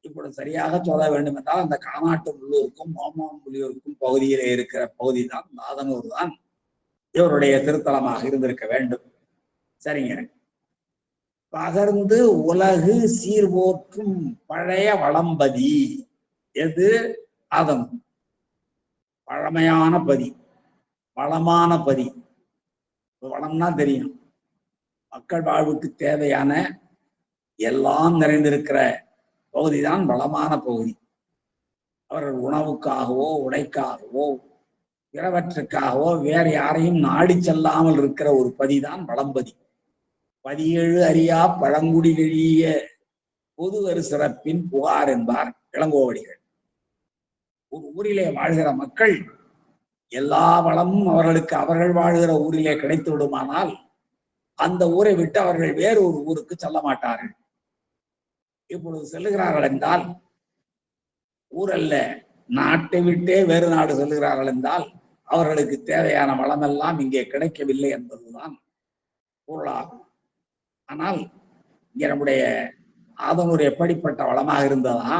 இப்பொழுது சரியாக சொல்ல வேண்டும் என்றால் அந்த காநாட்டு உள்ளூருக்கும் மோமாம்புலியூருக்கும் பகுதியிலே இருக்கிற பகுதி தான் நாதனூர் தான் இவருடைய திருத்தலமாக இருந்திருக்க வேண்டும். சரிங்க. பகர்ந்து உலகு சீர்போற்றும் பழைய வளம்பதி. எது? அதன் பழமையான பதி, வளமான பதி. வளம்னா தெரியும், மக்கள் வாழ்வுக்கு தேவையான எல்லாம் நிறைந்திருக்கிற பகுதிதான் வளமான பகுதி. அவர்கள் உணவுக்காகவோ உடைக்காகவோ பிறவற்றுக்காகவோ வேறு யாரையும் நாடி செல்லாமல் இருக்கிற ஒரு பதிதான் வளம்பதி. 17 அறியா பழங்குடிகளிய பொதுவரு சிறப்பின் புகார் என்பார் இளங்கோவடிகள். ஒரு ஊரிலே வாழ்கிற மக்கள் எல்லா வளமும் அவர்களுக்கு அவர்கள் வாழ்கிற ஊரிலே கிடைத்து விடுமானால் அந்த ஊரை விட்டு அவர்கள் வேறு ஒரு ஊருக்கு செல்ல மாட்டார்கள். இப்பொழுது செல்லுகிறார்கள் என்றால் ஊரல்ல, நாட்டை விட்டே வேறு நாடு செல்லுகிறார்கள் என்றால் அவர்களுக்கு தேவையான வளமெல்லாம் இங்கே கிடைக்கவில்லை என்பதுதான் பொருளாகும். ஆனால் இங்க நம்முடைய ஆதனூர் எப்படிப்பட்ட வளமாக இருந்ததா?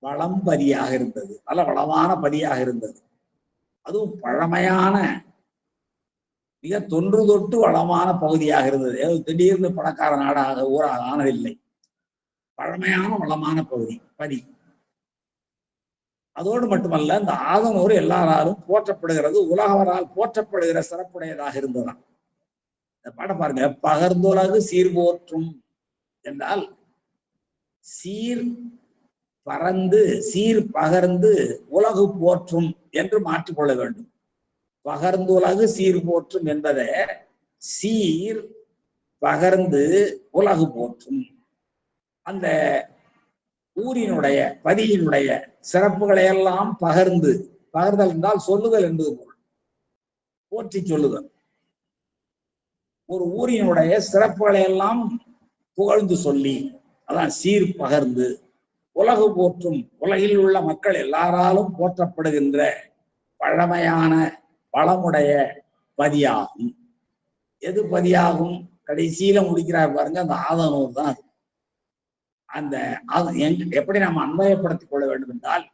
வளம்பதியாக இருந்தது, நல்ல வளமான பதியாக இருந்தது. அதுவும் பழமையான மிக தொன்று தொட்டு வளமான பகுதியாக இருந்தது. ஏதோ திடீர்னு பணக்கார நாடாக ஊராக ஆனதில்லை. பழமையான வளமான பகுதி பதி. அதோடு மட்டுமல்ல, இந்த ஆதனூர் எல்லாராலும் போற்றப்படுகிறது, உலகவரால் போற்றப்படுகிற சிறப்புடையதாக இருந்ததுதான். இந்த பாடம் பாருங்க. பகர்ந்துலகு சீர்போற்றும் என்றால் சீர் பறந்து சீர் பகர்ந்து உலகு போற்றும் என்று மாற்றிக்கொள்ள வேண்டும். பகர்ந்துலகு சீர் போற்றும் என்பதை சீர் பகர்ந்து உலகு போற்றும். அந்த ஊரினுடைய பதியினுடைய சிறப்புகளை எல்லாம் பகர்ந்து, பகர்தல் என்றால் சொல்லுதல் என்பது பொருள், போற்றி சொல்லுதல். ஒரு ஊரினுடைய சிறப்புகளை எல்லாம் புகழ்ந்து சொல்லி, அதான் சீர் பகர்ந்து உலகு போற்றும், உலகில் உள்ள மக்கள் எல்லாராலும் போற்றப்படுகின்ற பழமையான பழமுடைய பதியாகும். எது பதியாகும்? கடைசியில முடிக்கிறார் பாருங்க, அந்த ஆதனூர் தான். அந்த எப்படி நாம் அன்வயப்படுத்திக் கொள்ள வேண்டும் என்றால்,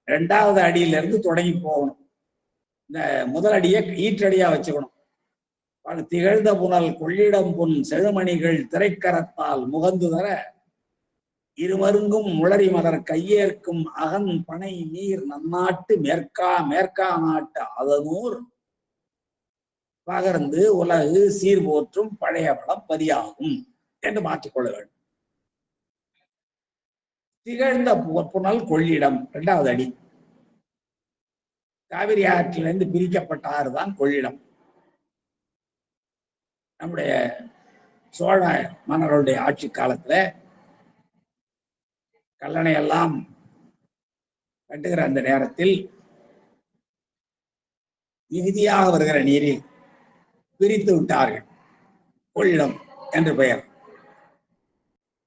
2வது அடியிலிருந்து தொடங்கி போகணும். இந்த முதல் அடியை ஈற்றடியா வச்சுக்கணும். திகழ்ந்த புனல் கொள்ளிடம் பொன் செழுமணிகள் திரைக்கரத்தால் முகந்து தர இருமருங்கும் முளரி மலர் கையேற்கும் அகன் பனை நீர் நன்னாட்டு மேற்கா நாட்டு அதனூர் பகர்ந்து உலகு சீர் போற்றும் பழைய பலம் பதியாகும் என்று மாற்றிக்கொள்ள வேண்டும். திகழ்ந்த புனல் கொள்ளிடம் 2வது அடி. காவிரி ஆற்றிலிருந்து பிரிக்கப்பட்ட ஆறு தான் கொள்ளிடம். நம்முடைய சோழ மன்னர்களுடைய ஆட்சி காலத்துல கல்லணை எல்லாம் கட்டுகிற அந்த நேரத்தில் மிகுதியாக வருகிற நீரில் பிரித்து விட்டார்கள், கொள்ளிடம் என்று பெயர்.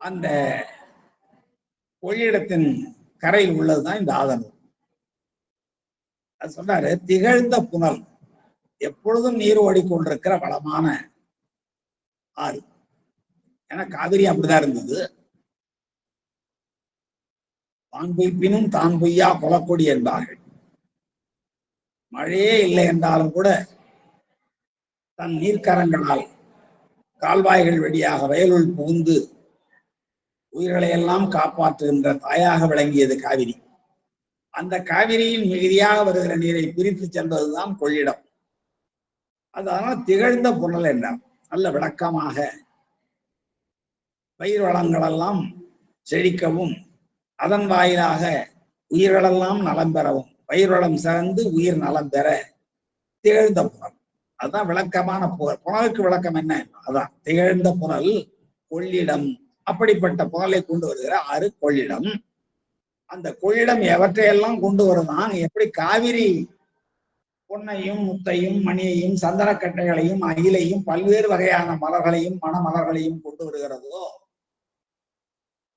அந்த கொள்ளிடத்தின் கரையில் உள்ளதுதான் இந்த ஆதனூர். அது சொன்னாரு, திகழ்ந்த புனல், எப்பொழுதும் நீர் ஓடிக்கொண்டிருக்கிற வளமான ஆறு. ஏன்னா காவிரி அப்படிதான் இருந்தது. தான் பொய்ப்பினும் தான் பொய்யா கொலக்கொடி என்பார்கள். மழையே இல்லை என்றாலும் கூட தன் நீர்க்கரங்களால் கால்வாய்கள் வழியாக வயலுள் புகுந்து உயிர்களை எல்லாம் காப்பாற்றுகின்ற தாயாக விளங்கியது காவிரி. அந்த காவிரியில் மிகுதியாக வருகிற நீரை பிரித்து சென்றதுதான் கொள்ளிடம். அதனால திகழ்ந்த புனல் என்றார். நல்ல விளக்கமாக பயிர் வளங்களெல்லாம் செழிக்கவும், அதன் வாயிலாக உயிர்களெல்லாம் நலம் பெறவும், பயிர் வளம் சிறந்து உயிர் நலம் பெற திகழ்ந்த புனல். அதுதான் விளக்கமான புகழ். புனலுக்கு விளக்கம் என்ன? அதான் திகழ்ந்த புனல் கொள்ளிடம். அப்படிப்பட்ட புனலை கொண்டு வருகிற ஆறு கொள்ளிடம். அந்த கொள்ளிடம் எவற்றையெல்லாம் கொண்டு வருதான்? எப்படி காவிரி பொன்னையும் முத்தையும் மணியையும் சந்தனக்கட்டைகளையும் அகிலையும் பல்வேறு வகையான மலர்களையும் மணமலர்களையும் கொண்டு வருகிறதோ,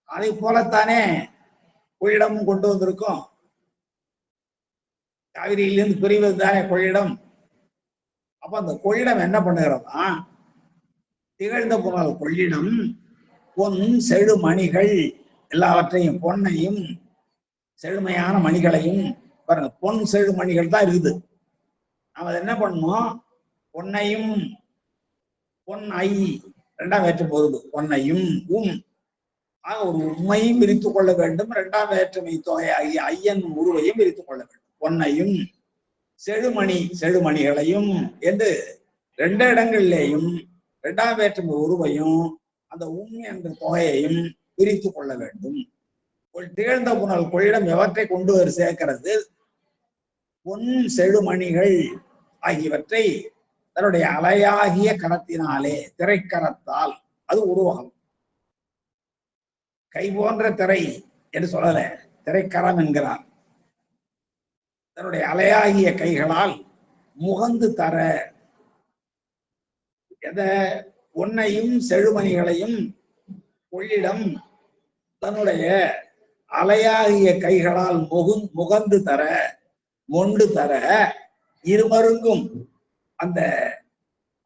அதை போலத்தானே கொள்ளிடமும் கொண்டு வந்திருக்கும். காவிரியிலிருந்து பிரிவது தானே கொள்ளிடம். அப்ப அந்த கொள்ளிடம் என்ன பண்ணுகிறதா? திகழ்ந்த புனல் கொள்ளிடம் பொன் செழு மணிகள் எல்லாவற்றையும், பொன்னையும் செழுமையான மணிகளையும் பாருங்க, பொன் செழு மணிகள் தான் இருக்குது. நாம என்ன பண்ணணும்? பொன்னையும், பொன் ஐ 2ஆம் வேற்று பொருள், பொன்னையும் ஆக ஒரு உண்மையும் விரித்துக் கொள்ள வேண்டும். 2ஆம் வேற்றுமை தொகை ஆகிய ஐயன் உருவையும் விரித்துக் கொள்ள வேண்டும். பொன்னையும் செழுமணிகளையும் என்று 2 இடங்களிலேயும் 2ஆம் வேற்றுமை உருவையும் அந்த என்ற தொகையையும் பிரித்துக் கொள்ள வேண்டும். திகழ்ந்த புனல் கொள்ளிடம் எவற்றை கொண்டு வர சேர்க்கிறது? பொன் செழுமணிகள் ஆகியவற்றை தன்னுடைய அலையாகிய கரத்தினாலே, திரைக்கரத்தால், அது உருவகம். கை போன்ற திரை என்று சொல்லல, திரைக்கரம் என்கிறார். தன்னுடைய அலையாகிய கைகளால் முகந்து தர, எத? பொன்னையும் செழுமணிகளையும் கொள்ளிடம் தன்னுடைய அலையாகிய கைகளால் முகந்து தர, மொண்டு தர, இருமருங்கும் அந்த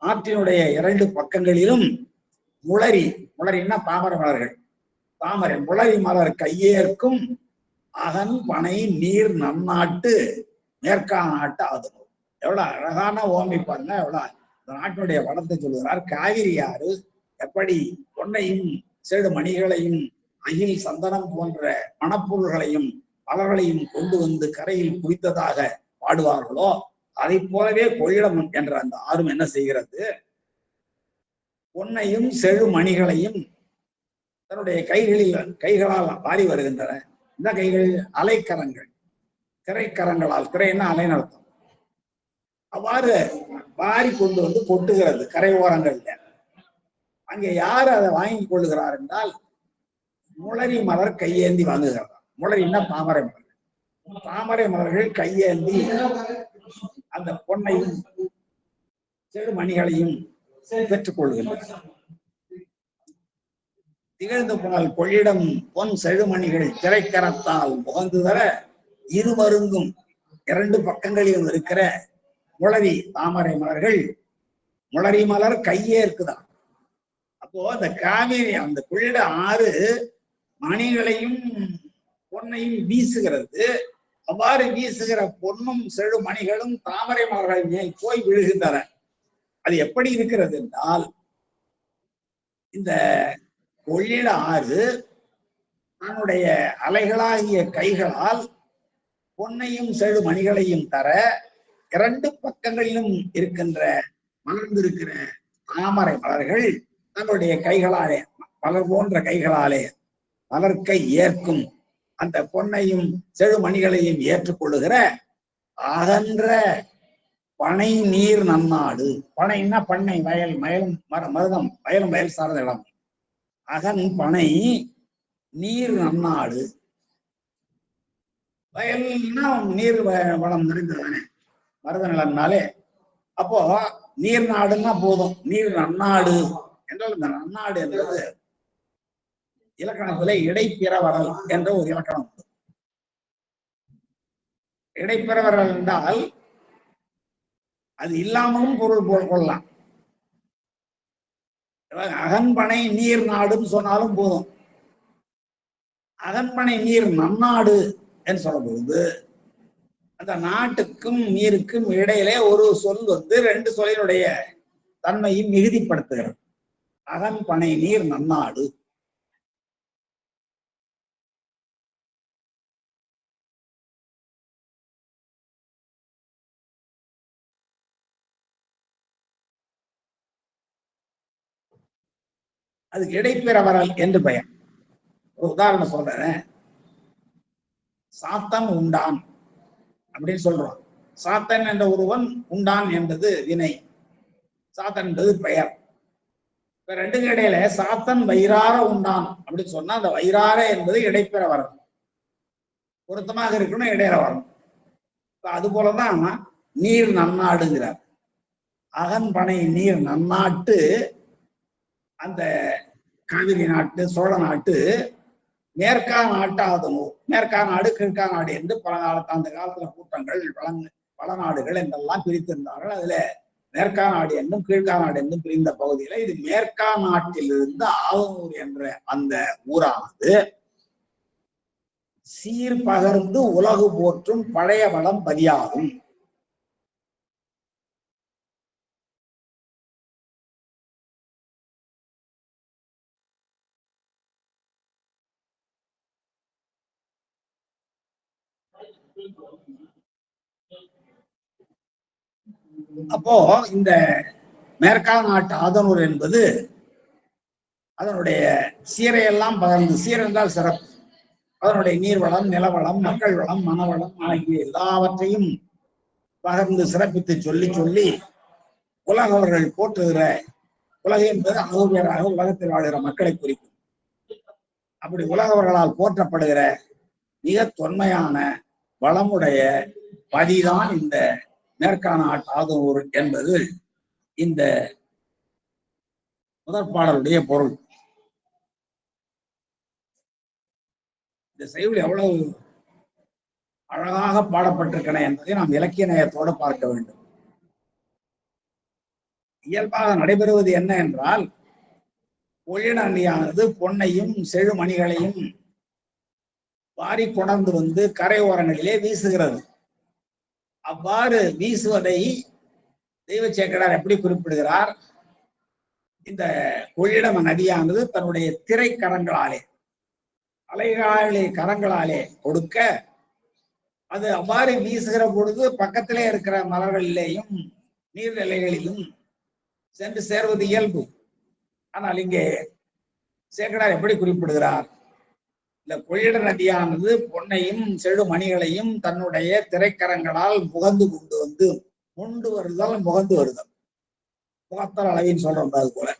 ஆற்றினுடைய 2 பக்கங்களிலும் முளரின்னா தாமரை மலர்கள், தாமரை முளரி மலர் கையேற்கும் அகன் பனை நீர் நன்னாட்டு மேற்கா நாட்டு அதனூர். எவ்வளவு அழகான ஓமை பாருங்க. எவ்வளவு இந்த நாட்டினுடைய வளத்தை சொல்லுகிறார். காவிரி ஆறு எப்படி பொன்னையும் செடு மணிகளையும் அகில் சந்தனம் போன்ற மணப்பொருள்களையும் மலர்களையும் கொண்டு வந்து கரையில் குவித்ததாக பாடுவார்களோ, அதை போலவே கொள்ளிடம் என்ற அந்த ஆறும் என்ன செய்கிறது? பொன்னையும் செழு மணிகளையும் தன்னுடைய கைகளால் வாரி வருகின்றன. இந்த கைகள் அலைக்கரங்கள், திரைக்கரங்களால், திரைன்னா அலை நடத்தும், அவ்வாறு வாரி கொண்டு வந்து கொட்டுகிறது கரை ஓரங்கள்ல. அங்கே யார் அதை வாங்கி கொள்ளுகிறார் என்றால் முளரி மலர் கையேந்தி வாங்குகிறார். முளரின்னா தாமரை மலர். தாமரை மலர்கள் கையேந்தி அந்த பொன்னையும் செழுமணிகளையும் பெற்றுக் கொள்கின்றனர். திகழ்ந்து போனால் கொள்ளிடம் பொன் செழுமணிகள் திரைக்கரத்தால் முகந்து தர இருமருங்கும் இரண்டு பக்கங்களிலும் இருக்கிற முளரி தாமரை மலர்கள் முளரி மலர் கையேற்குதான். அப்போ அந்த காவேரி அந்த கொள்ளிட ஆறு மணிகளையும் பொன்னையும் வீசுகிறது. அவ்வாறு வீசுகிற பொன்னும் செழுமணிகளும் தாமரை மலர்கள் மேல் போய் விழுகின்றன. அது எப்படி இருக்கிறது என்றால், இந்த கொள்ளிட ஆறு தன்னுடைய அலைகளாகிய கைகளால் பொன்னையும் செழுமணிகளையும் தர இரண்டு பக்கங்களிலும் இருக்கின்ற மலர்ந்திருக்கிற தாமரை மலர்கள் தன்னுடைய கைகளாலே மலர் போன்ற கைகளாலே மலர்க்கை ஏற்கும் அந்த பொன்னையும் செழுமணிகளையும் ஏற்றுக்கொள்ளுகிற அகன்ற பனை நீர் நன்னாடு. பனைன்னா பண்ணை, வயல், மயலும் மருதம், வயலும் வயல் சார்ந்த இடம். அகன் பனை நீர் நன்னாடு. வயல்னா நீர் வளம் நிறைந்ததானே, மருத நிலம்னாலே. அப்போ நீர் நாடுன்னா போதும். நீர் நன்னாடு என்றால் இந்த நன்னாடு என்பது இலக்கணத்திலே இடைப்பிறவரல் என்ற ஒரு இலக்கணம். இடைப்பிறவரல் என்றால் அது இல்லாமலும் பொருள் கொள்ளலாம். அகன்பனை நீர் நாடுன்னு சொன்னாலும் போதும். அகன்பனை நீர் நன்னாடு என்று சொல்லும்போது அந்த நாட்டுக்கும் நீருக்கும் இடையிலே ஒரு சொல் வந்து ரெண்டு சொல்லினுடைய தன்மையை மிகுதிப்படுத்துகிறது. அகன்பனை நீர் நன்னாடு. அதுக்கு இடைப்பிறவரல் என்று பெயர். ஒரு உதாரணம் சொல்றேன். சாத்தன் உண்டான் அப்படின்னு சொல்றோம். சாத்தன் என்ற ஒருவன், உண்டான் என்பது வினை, சாத்தன் என்பது பெயர். இப்ப ரெண்டுக்கு இடையில சாத்தன் வயிறார உண்டான் அப்படின்னு சொன்னா அந்த வயிறார என்பது இடைப்பிற வரணும், பொருத்தமாக இருக்கணும், இடையில வரணும். அது போலதான் நீர் நன்னாடுங்கிறார். அகன்பனை நீர் நன்னாட்டு அந்த காவிரி நாட்டு, சோழ நாட்டு மேற்கா நாட்டு ஆதனூர். மேற்கா நாடு, கீழ்கா நாடு என்று பல காலத்து அந்த காலத்துல கூட்டங்கள் பல நாடுகள் என்றெல்லாம் பிரித்திருந்தார்கள். அதுல மேற்கா நாடு என்றும் கீழ்கா நாடு என்றும் பிரிந்த பகுதியில இது மேற்கா நாட்டிலிருந்து ஆதனூர் என்ற அந்த ஊரானது சீர் பகர்ந்து உலகு போற்றும் பழைய வளம் பதியாகும். அப்போ இந்த மேற்கா நாட்டு ஆதனூர் என்பது அதனுடைய சீரையெல்லாம் பகர்ந்து, சீர் என்றால் சிறப்பு, அதனுடைய நீர்வளம், நிலவளம், மக்கள் வளம், மனவளம் ஆகிய எல்லாவற்றையும் பகர்ந்து சிறப்பித்து சொல்லி சொல்லி உலகவர்கள் போற்றுகிற, உலக என்பது அகோபியராக உலகத்தில் வாழ்கிற மக்களை குறிக்கும். அப்படி உலகவர்களால் போற்றப்படுகிற மிக தொன்மையான வளமுடைய பதிதான் இந்த மேற்கா நாட்டு ஆதனூர் என்பது இந்த முதற் பாடலுடைய பொருள். இந்த செய்யுள் எவ்வளவு அழகாக பாடப்பட்டிருக்கின்றன என்பதை நாம் இலக்கிய நேயத்தோடு பார்க்க வேண்டும். இயல்பாக நடைபெறுவது என்ன என்றால், கொள்ளிட அணியானது பொன்னையும் செழுமணிகளையும் வாரி கொணர்ந்து வந்து கரை ஓரங்களிலே வீசுகிறது. அவ்வாறு வீசுவதை தெய்வ சேக்கிழார் எப்படி குறிப்பிடுகிறார்? இந்த கொள்ளிடம் நதியானது தன்னுடைய திரைக்கரங்களாலே, அலைகாலே கரங்களாலே கொடுக்க, அது அவ்வாறு வீசுகிற பொழுது பக்கத்திலே இருக்கிற மலர்களிலேயும் நீர்நிலைகளிலும் சென்று சேர்வது இயல்பு. ஆனால் இங்கே சேக்கிழார் எப்படி குறிப்பிடுகிறார்? இந்த கொள்ளிட நதியானது பொன்னையும் செழுமணிகளையும் தன்னுடைய திரைக்கரங்களால் முகந்து கொண்டு வந்து, முண்டு வருதல் முகந்து வருதல், முகத்தல் அளவின்னு சொல்றோம். அது போல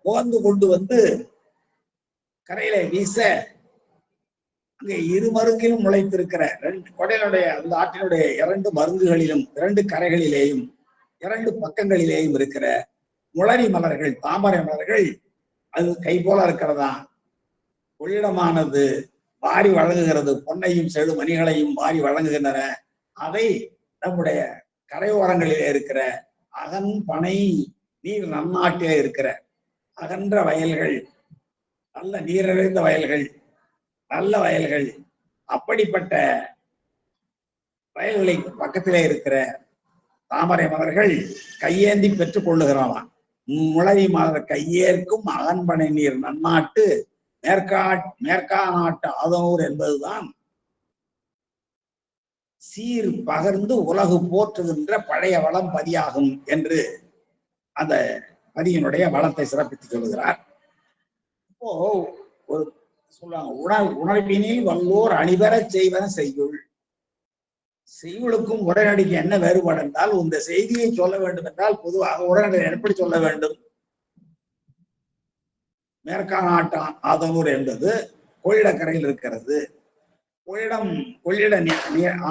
புகந்து கொண்டு வந்து கரையில வீச அங்கே இரு மருங்கிலும் முளைத்திருக்கிற கொடையினுடைய அந்த ஆற்றினுடைய 2 மருங்குகளிலும் 2 கரைகளிலேயும் 2 பக்கங்களிலேயும் இருக்கிற முளரி மலர்கள், தாமரை மலர்கள் அது கை போல இருக்கிறதா. கொள்ளிடமானது வாரி வழங்குகிறது, பொன்னையும் செழு மணிகளையும் வாரி வழங்குகின்றன. அதை நம்முடைய கரையோரங்களிலே இருக்கிற அகன் பனை நீர் நன்னாட்டிலே இருக்கிற அகன்ற வயல்கள், நல்ல நீரிறைந்த வயல்கள், நல்ல வயல்கள், அப்படிப்பட்ட வயல்களுக்கு பக்கத்திலே இருக்கிற தாமரை மலர்கள் கையேந்தி பெற்றுக் கொள்ளுகிறாளாம். முளரி மலர் கையேற்கும் அகன்பனை நீர் நன்னாட்டு மேற்கா நாட்டு ஆதனூர் என்பதுதான் சீர் பகர்ந்து உலகு போற்றுகின்ற பழைய வளம் பதியாகும் என்று அந்த பதியினுடைய வளத்தை சிறப்பித்து சொல்லுகிறார். இப்போ ஒரு சொல்லுவாங்க, உணர்வினில் வல்லோர் அணிபெறச் செய்வன செய்யுள். செய்யுளுக்கும் உடனடிக்கு என்ன வேறுபாடு என்றால், இந்த செய்தியை சொல்ல வேண்டும் என்றால் பொதுவாக உடனடி எப்படி சொல்ல வேண்டும்? மேற்கா நாட்டு ஆதனூர் என்பது கொள்ளிடக்கரையில் இருக்கிறது. கொள்ளிட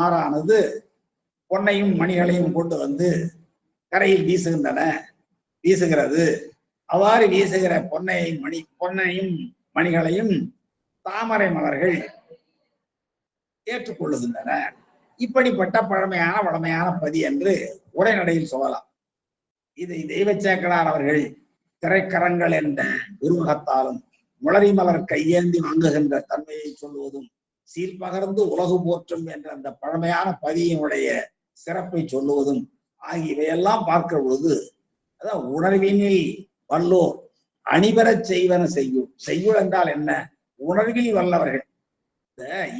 ஆறானது பொன்னையும் மணிகளையும் கொண்டு வந்து கரையில் வீசுகிறது. அவ்வாறு வீசுகிற பொன்னையும் மணிகளையும் தாமரை மலர்கள் ஏற்றுக்கொள்ளுகின்றன. இப்படிப்பட்ட பழமையான வளமையான பதி என்று உரைநடையில் சொல்லலாம். இதை தெய்வச்சேக்கடார் அவர்கள் திரைக்கரங்கள் என்ற உருவகத்தாலும் முளரி மலர் கையேந்தி வாங்குகின்ற தன்மையை சொல்லுவதும் சீர்பகர்ந்து உலகு போற்றும் என்ற அந்த பழமையான பதியினுடைய சிறப்பை சொல்லுவதும் ஆகியவையெல்லாம் பார்க்கிற பொழுது அதான் உணர்வினில் வல்லோர் அணிபெறச் செய்வன செய்யுள். செய்யுள் என்றால் என்ன? உணர்வில் வல்லவர்கள்.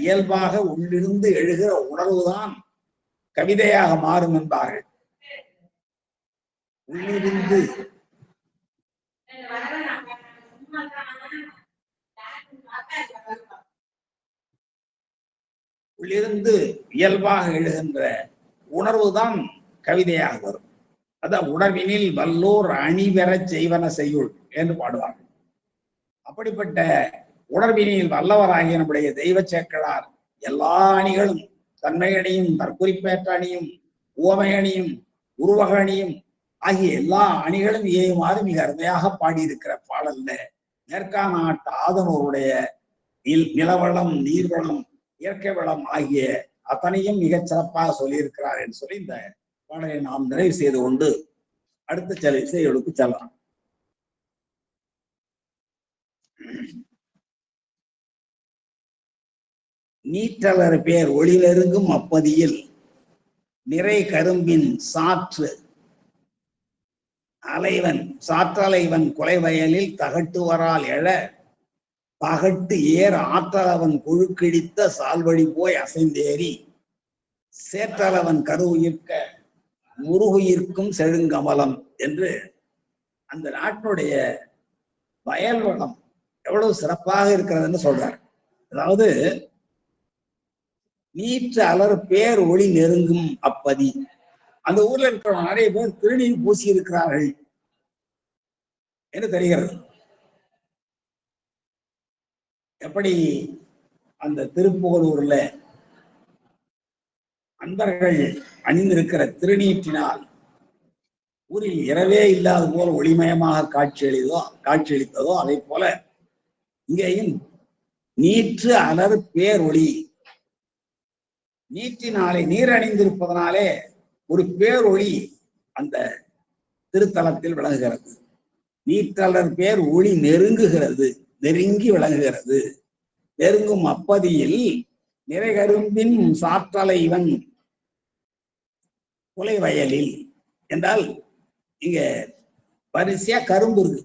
இயல்பாக உள்ளிருந்து எழுகிற உணர்வுதான் கவிதையாக மாறும் என்பார்கள். உள்ளிருந்து உள்ளிருந்து இயல்பாக எழுகின்ற உணர்வுதான் கவிதையாக வரும். அதான் உணர்வினில் வல்லோர் அணிபெறச் செய்வன செய்யுள் என்று பாடுவார்கள். அப்படிப்பட்ட உணர்வினில் வல்லவராகிய நம்முடைய தெய்வ சேக்கடார் எல்லா அணிகளும், தன்மை அணியும், தற்குறிப்பேற்ற அணியும், உவமை அணியும், உருவக அணியும் ஆகிய எல்லா அணிகளும் ஏயுமாறு மிக அருமையாக பாடியிருக்கிற பாடல்ல மேற்கா நாட்டு ஆதனூருடைய நிலவளம், நீர்வளம், இயற்கை வளம் ஆகிய அத்தனையும் மிகச் சிறப்பாக சொல்லியிருக்கிறார் என்று சொல்லி இந்த பாடலை நாம் நிறைவு செய்து கொண்டு அடுத்த செய்யுளுக்கு செல்லலாம். நீற்றலர் பேர் ஒளி நெருங்கும் அப்பதியில் நிறை கரும்பின் சாற்றலைவன் கொலைவயலில் தகட்டுவரால் எழ பகட்டு ஏர் ஆற்றலவன் கொழுக்கிடித்த சால்வழி போய் அசைந்தேறி சேற்றலவன் கருவுயிர்க்க முருகுயிர்க்கும் செழுங்கமலம் என்று அந்த நாட்டினுடைய வயல் வளம் எவ்வளவு சிறப்பாக இருக்கிறதுன்னு சொல்றார். அதாவது நீற்று அலர் பேர் ஒளி நெருங்கும் அப்பதி. அந்த ஊர்ல இருக்கிற நிறைய பேர் திருநீர் பூசி இருக்கிறார்கள் என்று தெரிகிறது. எப்படி அந்த திருப்புகலூர்ல அன்பர்கள் அணிந்திருக்கிற திருநீற்றினால் ஊரில் இரவே இல்லாத போல ஒளிமயமாக காட்சியளித்ததோ அதை போல இங்கேயும் நீற்று அலர் பேர் ஒளி, நீற்றினாலே நீர் அணிந்திருப்பதனாலே ஒரு பேரொளி அந்த திருத்தலத்தில் விளங்குகிறது. நீற்றலர் பேர் ஒளி நெருங்குகிறது, நெருங்கி விளங்குகிறது. நெருங்கும் அப்பதியில் நிறைகரும்பின் சாற்றலைவன் கொலை வயலில் என்றால் இங்க வரிசையா கரும்பு இருக்கு.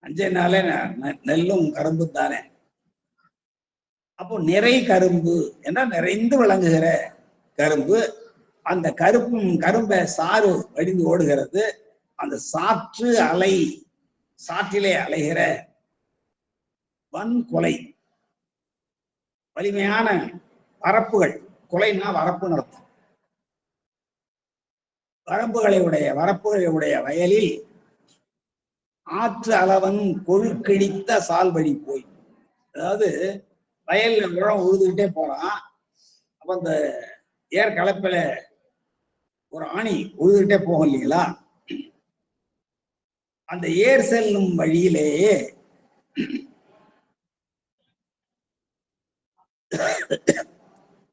அஞ்சே நாளே நெல்லும் கரும்பு தானே. அப்போ நிறை கரும்பு என்றால் நிறைந்து விளங்குகிற கரும்பு. அந்த கரும்பை சாறு வடிந்து ஓடுகிறது. அந்த சாற்றிலே அலைகிற வன்கொலை, வலிமையான வரப்புகள், கொலைன்னா வரப்பு நடத்தும், வரப்புகளை உடைய வயலில் ஆற்று அளவன் கொழுக்கிழித்த சால்வழி போய். அதாவது வயல்ல உழம் உழுதுகிட்டே போறான். அப்ப அந்த ஏர் கலப்பில ஒரு ஆணி உழுதுகிட்டே போகும் இல்லைங்களா? அந்த ஏர் செல்லும் வழியிலேயே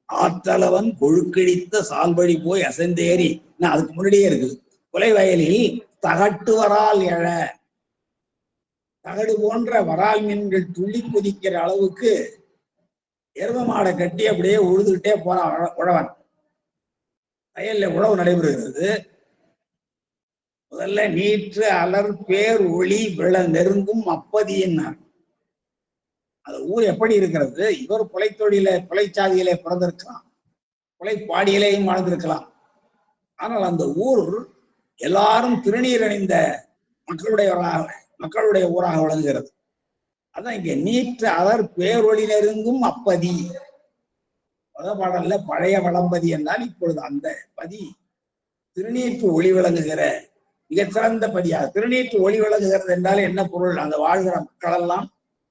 ஆற்றளவன் கொழுக்கிழித்த சால்வழி போய் அசைந்தேறி, அதுக்கு முன்னாடியே இருக்குது. கொலை வயலில் தகட்டுவரால் எழ, தகடு போன்ற வரால் மீன்கள் துள்ளி குதிக்கிற அளவுக்கு எரும மாடை கட்டி அப்படியே உழுதுகிட்டே போறான் உழவன். வயல்ல உழவு நடைபெறுகிறது. முதல்ல நீற்று அலர் பேர் ஒளி விள நெருங்கும் அப்பதியின். அது ஊர் எப்படி இருக்கிறது? இவர் கொலைச்சாதியிலே பிறந்திருக்கலாம், கொலைப்பாடியிலேயும் வாழ்ந்திருக்கலாம். ஆனால் அந்த ஊர் எல்லாரும் திருநீர் அணிந்த மக்களுடைய ஊராக விளங்குகிறது. அதான் இங்க நீற்று அலர் பேரொளி நெருங்கும் அப்பதி. பாடல்ல பழைய வளம்பதி என்றால் இப்பொழுது அந்த பதி திருநீற்று ஒளி விளங்குகிற மிகச்சிறந்த பதியாக. திருநீற்று ஒளி விளங்குகிறது என்றால் என்ன பொருள்? அந்த வாழ்கிற மக்கள் எல்லாம்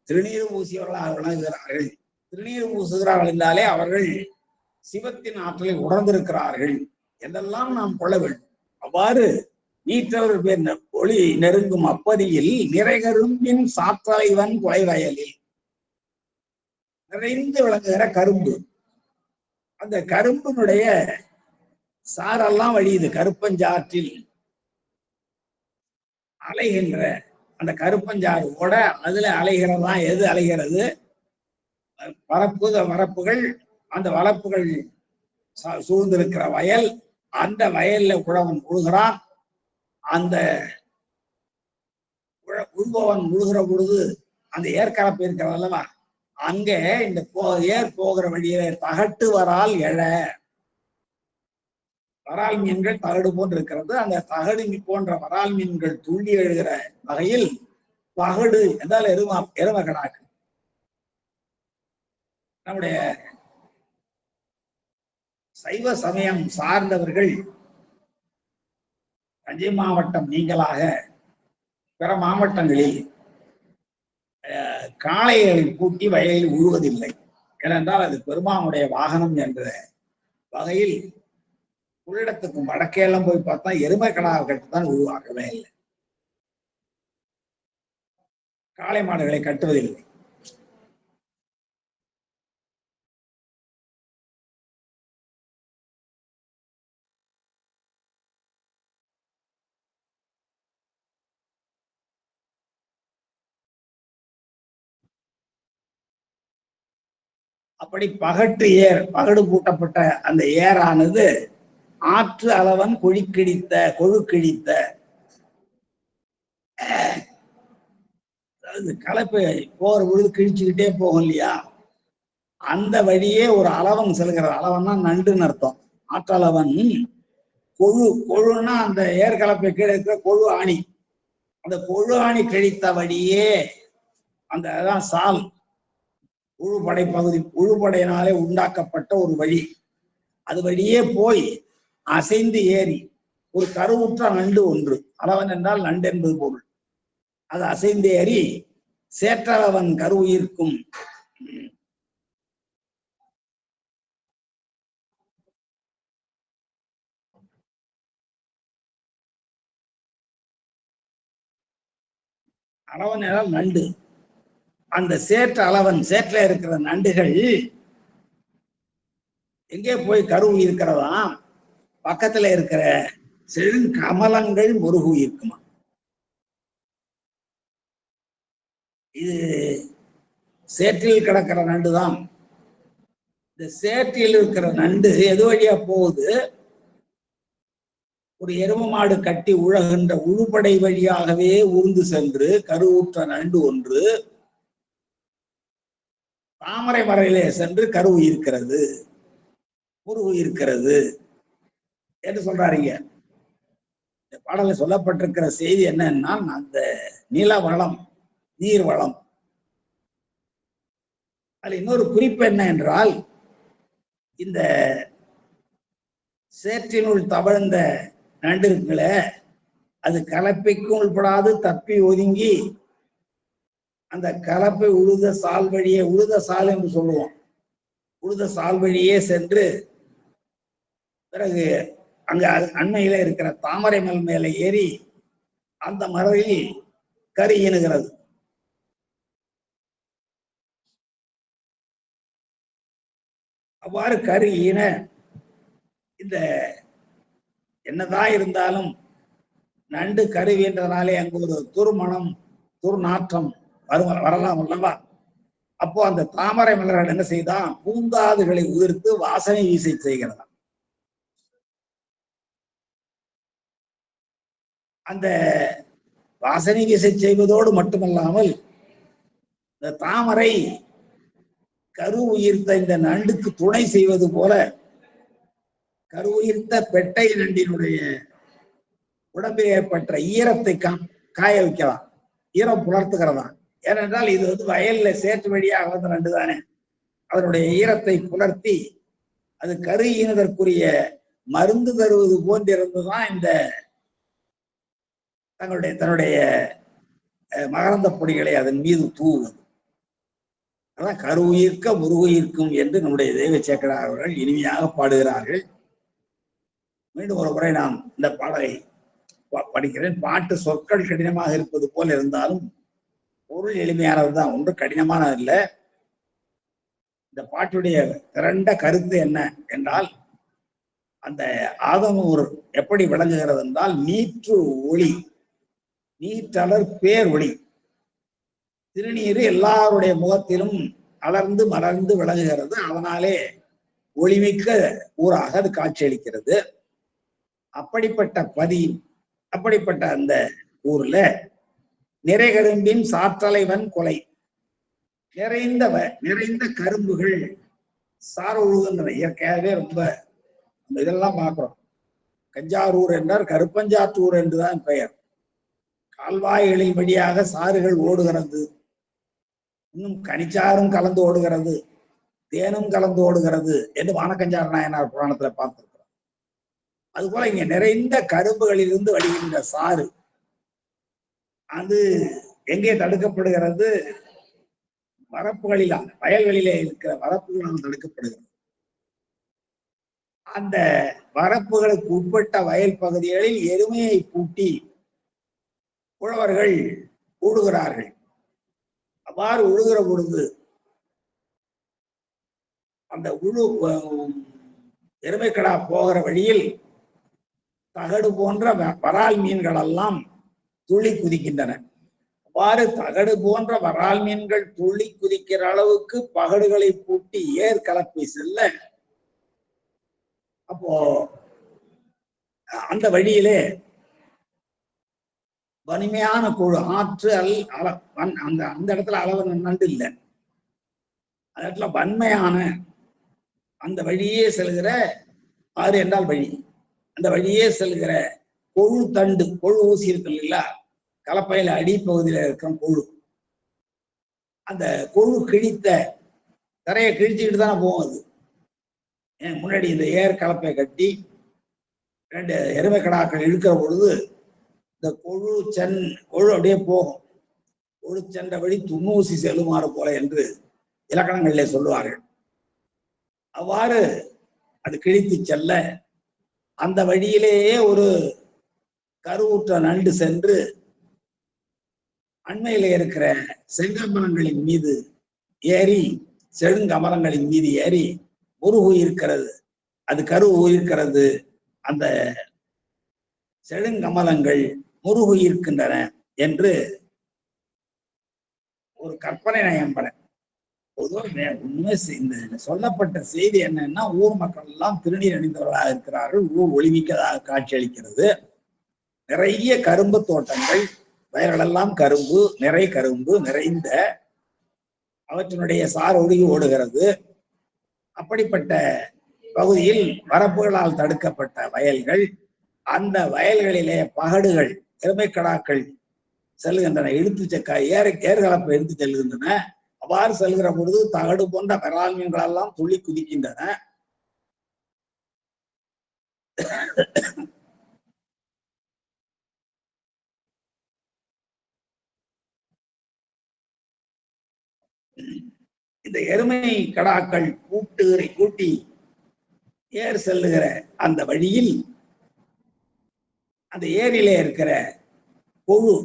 திருநீர் பூசியவர்களாக விளங்குகிறார்கள். திருநீர் பூசுகிறார்கள் என்றாலே அவர்கள் சிவத்தின் ஆற்றலை உணர்ந்திருக்கிறார்கள் என்றெல்லாம் நாம் கொள்ள வேண்டும். அவ்வாறு நீற்றவர் பேர் ஒளி நெருங்கும் அப்பதியில் நிறைகரும்பின் சாற்றலைவன் கொலை வயலில் நிறைந்து விளங்குகிற கரும்பு. அந்த கரும்பினுடைய சாரெல்லாம் வழியுது. கருப்பஞ்சாற்றில் அலைகின்ற அந்த கருப்பஞ்சாறு ஓட அதுல அலைகிறதா? எது அலைகிறது? வரப்புகள். அந்த வரப்புகள் சூழ்ந்திருக்கிற வயல். அந்த வயல்ல உழவன் உழுகிறான். அந்த உழுபவன் உழுகிற பொழுது அந்த ஏற்கலப்பு இருக்கிறது அல்லவா, அங்க இந்த ஏர் போகிற வழியில தகட்டு வரால் எழ, வரால் மீன்கள் தகடு போன்று இருக்கிறது. அந்த தகடு போன்ற வரால் மீன்கள் துள்ளி எழுகிற வகையில் தகடு என்றால் எரும கடாக்கு. நம்முடைய சைவ சமயம் சார்ந்தவர்கள் தஞ்சை மாவட்டம் நீங்களாக பிற மாவட்டங்களில் காளைகளை பூட்டி வயலில் உழுவதில்லை. ஏனென்றால் அது பெருமானுடைய வாகனம் என்ற வகையில் உள்ளிடத்துக்கும் வடக்கேலாம் போய் பார்த்தா எருமை கடாவை கட்டுத்தான் உருவாக்கவே இல்லை. காளை மாடுகளை கட்டுவதில்லை. அப்படி பகடு பூட்டப்பட்ட அந்த ஏரானது ஆற்று அளவன் கொழுக்கிழித்த கலப்பு போற பொழுது கிழிச்சுக்கிட்டே போகும் இல்லையா, அந்த வழியே ஒரு அளவன் செல்கிறது. அளவன்னா நண்டுன்னு அர்த்தம். ஆற்றளவன் கொழுன்னா அந்த ஏற்கலப்பை கீழே இருக்கிற கொழு ஆணி. அந்த கொழு ஆணி கிழித்த வழியே அந்த அதான் சால் உழுபடை பகுதி, உழுபடையினாலே உண்டாக்கப்பட்ட ஒரு வழி. அது வழியே போய் அசைந்து ஏறி ஒரு கருவுற்ற நண்டு ஒன்று, அளவன் என்றால் நண்டு என்பது பொருள், அது அசைந்து ஏறி சேற்றளவன் கருவுயிர்க்கும் அளவன் என்றால் நண்டு. அந்த சேற்றில் இருக்கிற நண்டுகள் எங்கே போய் கருவு இருக்கிறதா? பக்கத்துல இருக்கிற செழுங்கமலங்கள் முருகு இருக்குமா. இது சேற்றில் கிடக்கிற நண்டுதான். இந்த சேற்றில் இருக்கிற நண்டு எது வழியா போகுது? ஒரு எரும மாடு கட்டி உழகின்ற உழுபடை வழியாகவே உருந்து சென்று கருவுற்ற நண்டு ஒன்று தாமரை மறையிலே சென்று கருவு இருக்கிறது, உருவு இருக்கிறது என்று சொல்றாருங்க. இந்த பாடலில் சொல்லப்பட்டிருக்கிற செய்தி என்னன்னா, அந்த நில வளம், நீர் வளம். அதுல இன்னொரு குறிப்பு என்ன என்றால், இந்த சேற்றினுள் தவழ்ந்த நண்டு இருக்குல்ல, அது கலப்பைக்கும் உள்படாது, தப்பி ஒதுங்கி அந்த கலப்பை உழுத சால் வழியே, உழுத சால் என்று சொல்லுவோம், உழுத சால் வழியே சென்று பிறகு அங்க அண்மையில இருக்கிற தாமரை மல் மேல ஏறி அந்த மரவில் கரு ஈனுகிறது. அவ்வாறு கரு ஈன இந்த என்னதான் இருந்தாலும் நண்டு கருவின்றதுனாலே அங்கு ஒரு துர்மணம், துர்நாற்றம் வரலாம் அல்லவா? அப்போ அந்த தாமரை மலர்கள் என்ன செய்தான், பூந்தாதுகளை உதிர்த்து வாசனை வீசை செய்கிறதா. அந்த வாசனை வீசை செய்வதோடு மட்டுமல்லாமல் இந்த தாமரை கரு உயிர்த்த இந்த நண்டுக்கு துணை செய்வது போல கரு உயிர்த்த பெட்டை நண்டினுடைய உடம்பில் ஏற்பட்ட ஈரத்தை காய வைக்கலாம், ஈரம் புலர்த்துகிறதா. ஏனென்றால் இது வயல்ல சேற்று வழியாக வந்த நண்டு தானே, அதனுடைய ஈரத்தை புலர்த்தி அது கரு ஈனுதற்குரிய மருந்து தருவது போன்றிருந்துதான் இந்த தன்னுடைய மகரந்த பொடிகளை அதன் மீது தூவுவது. அதான் கரு உயிர்க்க முருகுயிர்க்கும் என்று நம்முடைய தெய்வ சேக்கடார் அவர்கள் இனிமையாக பாடுகிறார்கள். மீண்டும் ஒரு முறை நான் இந்த பாடலை படிக்கிறேன். பாட்டு சொற்கள் கடினமாக இருப்பது போல் இருந்தாலும் பொருள் எளிமையானதுதான், ஒன்று கடினமானது இல்லை. இந்த பாட்டுடைய திரண்ட கருத்து என்ன என்றால், அந்த ஆதமூர் எப்படி விளங்குகிறது என்றால், நீற்று ஒளி, நீற்றலர் பேர் ஒளி. திருநீர் எல்லாருடைய முகத்திலும் அலர்ந்து மலர்ந்து விளங்குகிறது. அதனாலே ஒளிமிக்க ஊராக அது காட்சியளிக்கிறது. அப்படிப்பட்ட அந்த ஊர்ல நிறைகரும்பின் சாற்றலைவன் கொலை, நிறைந்த கரும்புகள் சார உழுகின்றன. இயற்கையாகவே ரொம்ப இதெல்லாம் பார்க்கிறோம். கஞ்சாரூர் என்றார், கருப்பஞ்சாற்றூர் என்றுதான் பெயர். கால்வாய்களின் வழியாக சாறுகள் ஓடுகிறது, இன்னும் கனிச்சாரும் கலந்து ஓடுகிறது, தேனும் கலந்து ஓடுகிறது என்று வானக்கஞ்சார நாயனார் புராணத்துல பார்த்திருக்கிறோம். அதுபோல இங்க நிறைந்த கரும்புகளிலிருந்து வடிகின்ற சாறு அது எங்கே தடுக்கப்படுகிறது? வரப்புகளில், வயல்களிலே இருக்கிற வரப்புகளால் தடுக்கப்படுகிறது. அந்த வரப்புகளுக்கு உட்பட்ட வயல் பகுதிகளில் எருமையை பூட்டி உழவர்கள் ஊடுகிறார்கள். அவ்வாறு உழுகிற பொழுது அந்த எருமைக்கடா போகிற வழியில் தகடு போன்ற வரால் மீன்கள் எல்லாம் துள்ளி குதிக்கின்றன. அவ்வாறு தகடு போன்ற வரால் மீன்கள் துள்ளி குதிக்கிற அளவுக்கு பகடுகளை பூட்டி ஏர் கலப்பை செல்ல, அப்போ அந்த வழியிலே வலிமையான குழு ஆற்று அந்த இடத்துல அளவு நண்டு இல்லை, அந்த இடத்துல வன்மையான அந்த வழியே செல்கிற, ஆறு என்றால் வழி, அந்த வழியே செல்கிற கொழு தண்டு, கொழு ஊசி இருக்கு இல்லைங்களா, கலப்பையில அடிப்பகுதியில இருக்கிற கொழு, அந்த கொழு கிழித்த தரையை கிழிச்சுக்கிட்டு தானே போகும். அது முன்னாடி இந்த ஏர் கலப்பை கட்டி 2 எருமை கடாக்கள் இழுக்கிற பொழுது இந்த கொழு அப்படியே போகும். கொழு சென்ற வழி துண்ணூசி செல்லுமாறு போல என்று இலக்கணங்களிலே சொல்லுவார்கள். அவ்வாறு அது கிழித்து செல்ல அந்த வழியிலேயே ஒரு கருவுற்ற நண்டு சென்று அண்மையில இருக்கிற செங்கமரங்களின் மீது ஏறி, செழுங்கமரங்களின் மீது ஏறி முருகு இருக்கிறது, அது கரு உயிர்க்கிறது. அந்த செழுங்கமலங்கள் முருகு இருக்கின்றன என்று ஒரு கற்பனை நயம்பட. பொதுவாக உண்மை இந்த சொல்லப்பட்ட செய்தி என்னன்னா, ஊர் மக்கள் எல்லாம் திருநீர் அணிந்தவர்களாக இருக்கிறார்கள், ஊர் ஒளிமிக்கதாக காட்சியளிக்கிறது. நிறைய கரும்பு தோட்டங்கள், வயல்களெல்லாம் கரும்பு, நிறைந்த அவற்றினுடைய சார் ஒழுகி ஓடுகிறது. அப்படிப்பட்ட பகுதியில் வரப்புகளால் தடுக்கப்பட்ட வயல்கள், அந்த வயல்களிலே பகடுகள், எருமைக்கடாக்கள் செல்கின்றன, ஏர்கலப்பை எடுத்து செல்கின்றன. அவ்வாறு செல்கிற பொழுது தகடு போன்ற பெறால் மீன்கள் எல்லாம் துள்ளி குதிக்கின்றன. இந்த எருமை கடாக்கள் கூட்டி ஏர் செல்லுகிற அந்த வழியில் அந்த ஏரியில இருக்கிற கொழு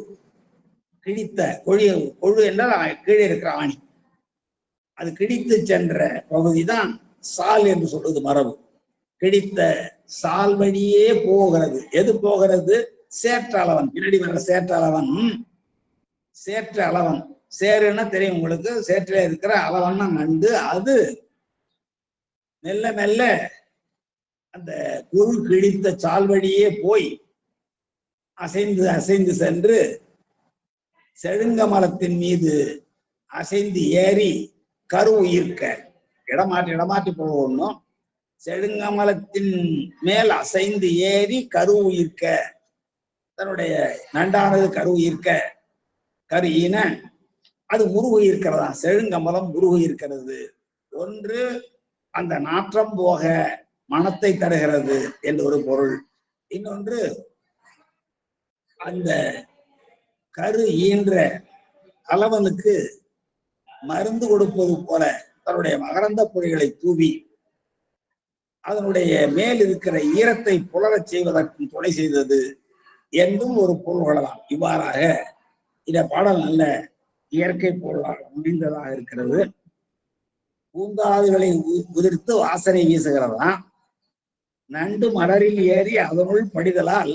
கிழித்த கொழு என்றால் கீழே இருக்கிற ஆணி, அது கிழித்து சென்ற பகுதிதான் சால் என்று சொல்றது மரபு. கிழித்த சால் வழியே போகிறது. எது போகிறது? சேற்றளவன், பின்னாடி வர்ற சேற்றளவன். சேற்று அளவன், சேருன்னா தெரியும் உங்களுக்கு, சேற்றில இருக்கிற அளவன்னா நண்டு. அது மெல்ல மெல்ல அந்த குரு கிழித்த சால் வழியே போய் அசைந்து அசைந்து சென்று செழுங்க மரத்தின் மீது அசைந்து ஏறி கரு உயிர்க்க இடமாற்றி போகணும். செழுங்கமலத்தின் மேல் அசைந்து ஏறி கரு உயிர்க்க, தன்னுடைய நண்டானது கரு உயிர்க்க, கரு ஈன அது முருகு இருக்கிறதா. செழுங்கமலம் முருகு இருக்கிறது. ஒன்று அந்த நாற்றம் போக மனத்தை தருகிறது என்று ஒரு பொருள். இன்னொன்று அந்த கரு ஈன்ற அளவனுக்கு மருந்து கொடுப்பது போல தன்னுடைய மகரந்த பொறிகளை தூவி அதனுடைய மேல் இருக்கிற ஈரத்தை புலரச் செய்வதற்கு துணை செய்தது என்றும் ஒரு பொருள் கொள்ளலாம். இவ்வாறாக இந்த பாடல் நல்ல இயற்கை பொருளாக அமைந்ததாக இருக்கிறது. பூந்தாதுகளை உதிர்த்து வாசனை வீசுகிறதாம். நண்டு மலரில் ஏறி அதனுள் படிதலால்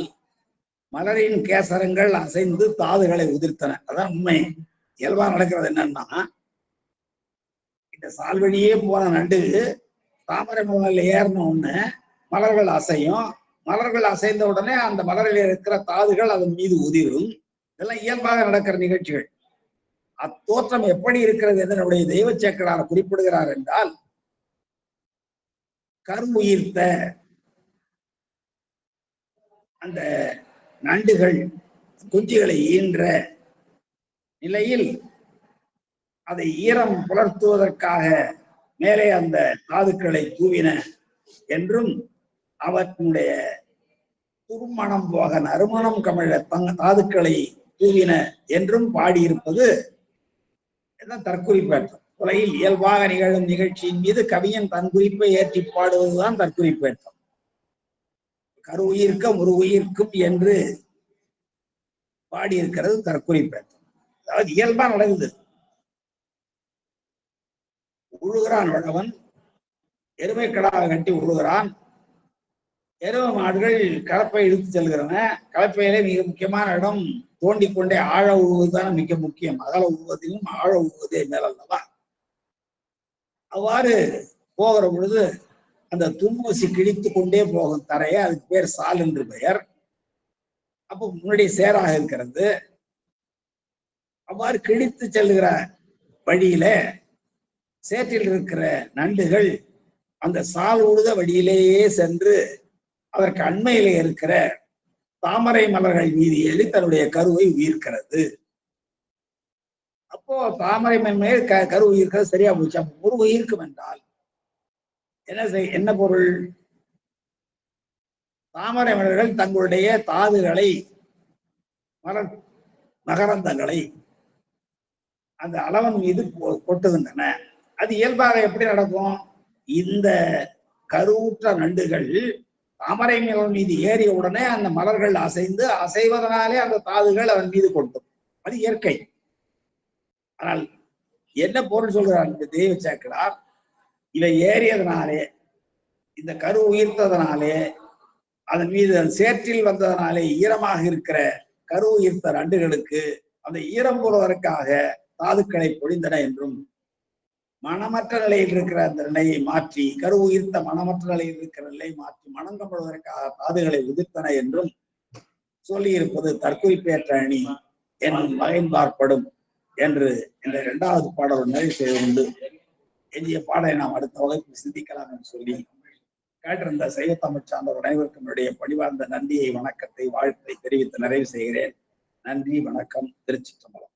மலரின் கேசரங்கள் அசைந்து தாதுகளை உதிர்த்தன. அதான் உண்மை. இயல்பா நடக்கிறது என்னன்னா, இந்த சால்வழியே போன நண்டு தாமரை மலர்ல ஏறின உடனே மலர்கள் அசையும். மலர்கள் அசைந்த உடனே அந்த மலரில் இருக்கிற தாதுகள் அதன் மீது உதிரும். இதெல்லாம் இயல்பாக நடக்கிற நிகழ்ச்சிகள். அத்தோற்றம் எப்படி இருக்கிறது என்று நம்முடைய தெய்வ சேக்கடார் குறிப்பிடுகிறார் என்றால், கருவுயிர்த்த அந்த நண்டுகள் குஞ்சுகளை ஈன்ற நிலையில் அதை ஈரம் புலர்த்துவதற்காக மேலே அந்த தாதுக்களை தூவின என்றும், அவற்றினுடைய துர்மணம் போக நறுமணம் கமழ தாதுக்களை தூவின என்றும் பாடியிருப்பது தற்குறிப்பேற்றம். உலகில் இயல்பாக நிகழும் நிகழ்ச்சியின் மீது கவியன் தன் குறிப்பை ஏற்றி பாடுவதுதான் தற்குறிப்பேற்றம். கரு உயிர்க்க முரு உயிர்க்கும் என்று பாடியிருக்கிறது தற்குறிப்பேற்றம். அதாவது இயல்பா நடந்தது. உழுகிறான் வளவன், எருமை கடாவை கட்டி உழுகிறான். எருமை மாடுகள் கலப்பை இழுத்து செல்கிறன. கலப்பையிலே மிக முக்கியமான இடம் தோண்டிக்கொண்டே ஆழ உழுவதுதான் மிக முக்கியம். அகல உழுவதிலும் ஆழ உழுவதே மேலல்லவா. அவ்வாறு போகிற பொழுது அந்த தும்மூசி கிழித்து கொண்டே போகும் தரையை, அதுக்கு பேர் சால் என்று பெயர். அப்ப முன்னாடி சேராக இருக்கிறது. அவ்வாறு கிழித்து செல்லுகிற வழியில சேற்றில் இருக்கிற நண்டுகள் அந்த சால் உழுத வழியிலேயே சென்று அதற்கு அண்மையிலே இருக்கிற தாமரை மலர்கள் மீது ஏறி தன்னுடைய கருவை உயிர்க்கிறது. அப்போ தாமரை மேல் கரு உயிர்க்கிறது சரியா போச்சு. அப்போ ஒரு உயிர்க்கும் என்றால் என்ன பொருள்? தாமரை மலர்கள் தங்களுடைய தாதுகளை, மகரந்தங்களை அந்த அளவன் மீது கொட்டுகின்றன. அது இயல்பாக எப்படி நடக்கும்? இந்த கருவுற்ற நண்டுகள் தாமரை மலர் மீது ஏறிய உடனே அந்த மலர்கள் அசைவதனாலே அந்த தாதுகள் அதன் மீது கொட்டும். அது இயற்கை. ஆனால் என்ன பொருள் சொல்கிறார் இந்த தெய்வ சேக்கடார்? இவை ஏறியதனாலே, இந்த கரு உயிர்த்ததனாலே, அதன் மீது சேற்றில் வந்ததனாலே ஈரமாக இருக்கிற கரு உயிர்த்த நண்டுகளுக்கு அந்த ஈரம் போவதற்காக தாதுக்களை பொழிந்தன என்றும், மனமற்ற நிலையில் இருக்கிற அந்த நிலையை மாற்றி, கரு உயிர்த்த மனமற்ற நிலையில் இருக்கிற நிலையை மாற்றி மணங்கப்படுவதற்காக தாதுகளை உதிர்த்தன என்றும் சொல்லியிருப்பது தற்குறிப்பேற்ற அணி என் வகைப்பார்ப்படும் என்று இந்த இரண்டாவது பாடல் நிறைவு செய்து கொண்டு எஞ்சிய பாடலை நாம் அடுத்த வகுப்பில் சிந்திக்கலாம் என்று சொல்லி கேட்டிருந்த சைவ தமிழ் சார்ந்தவர் அனைவருக்கும் என்னுடைய பணிவார்ந்த நன்றியை, வணக்கத்தை, வாழ்த்தை தெரிவித்து நிறைவு செய்கிறேன். நன்றி, வணக்கம். திருச்சிற்றம்பலம்.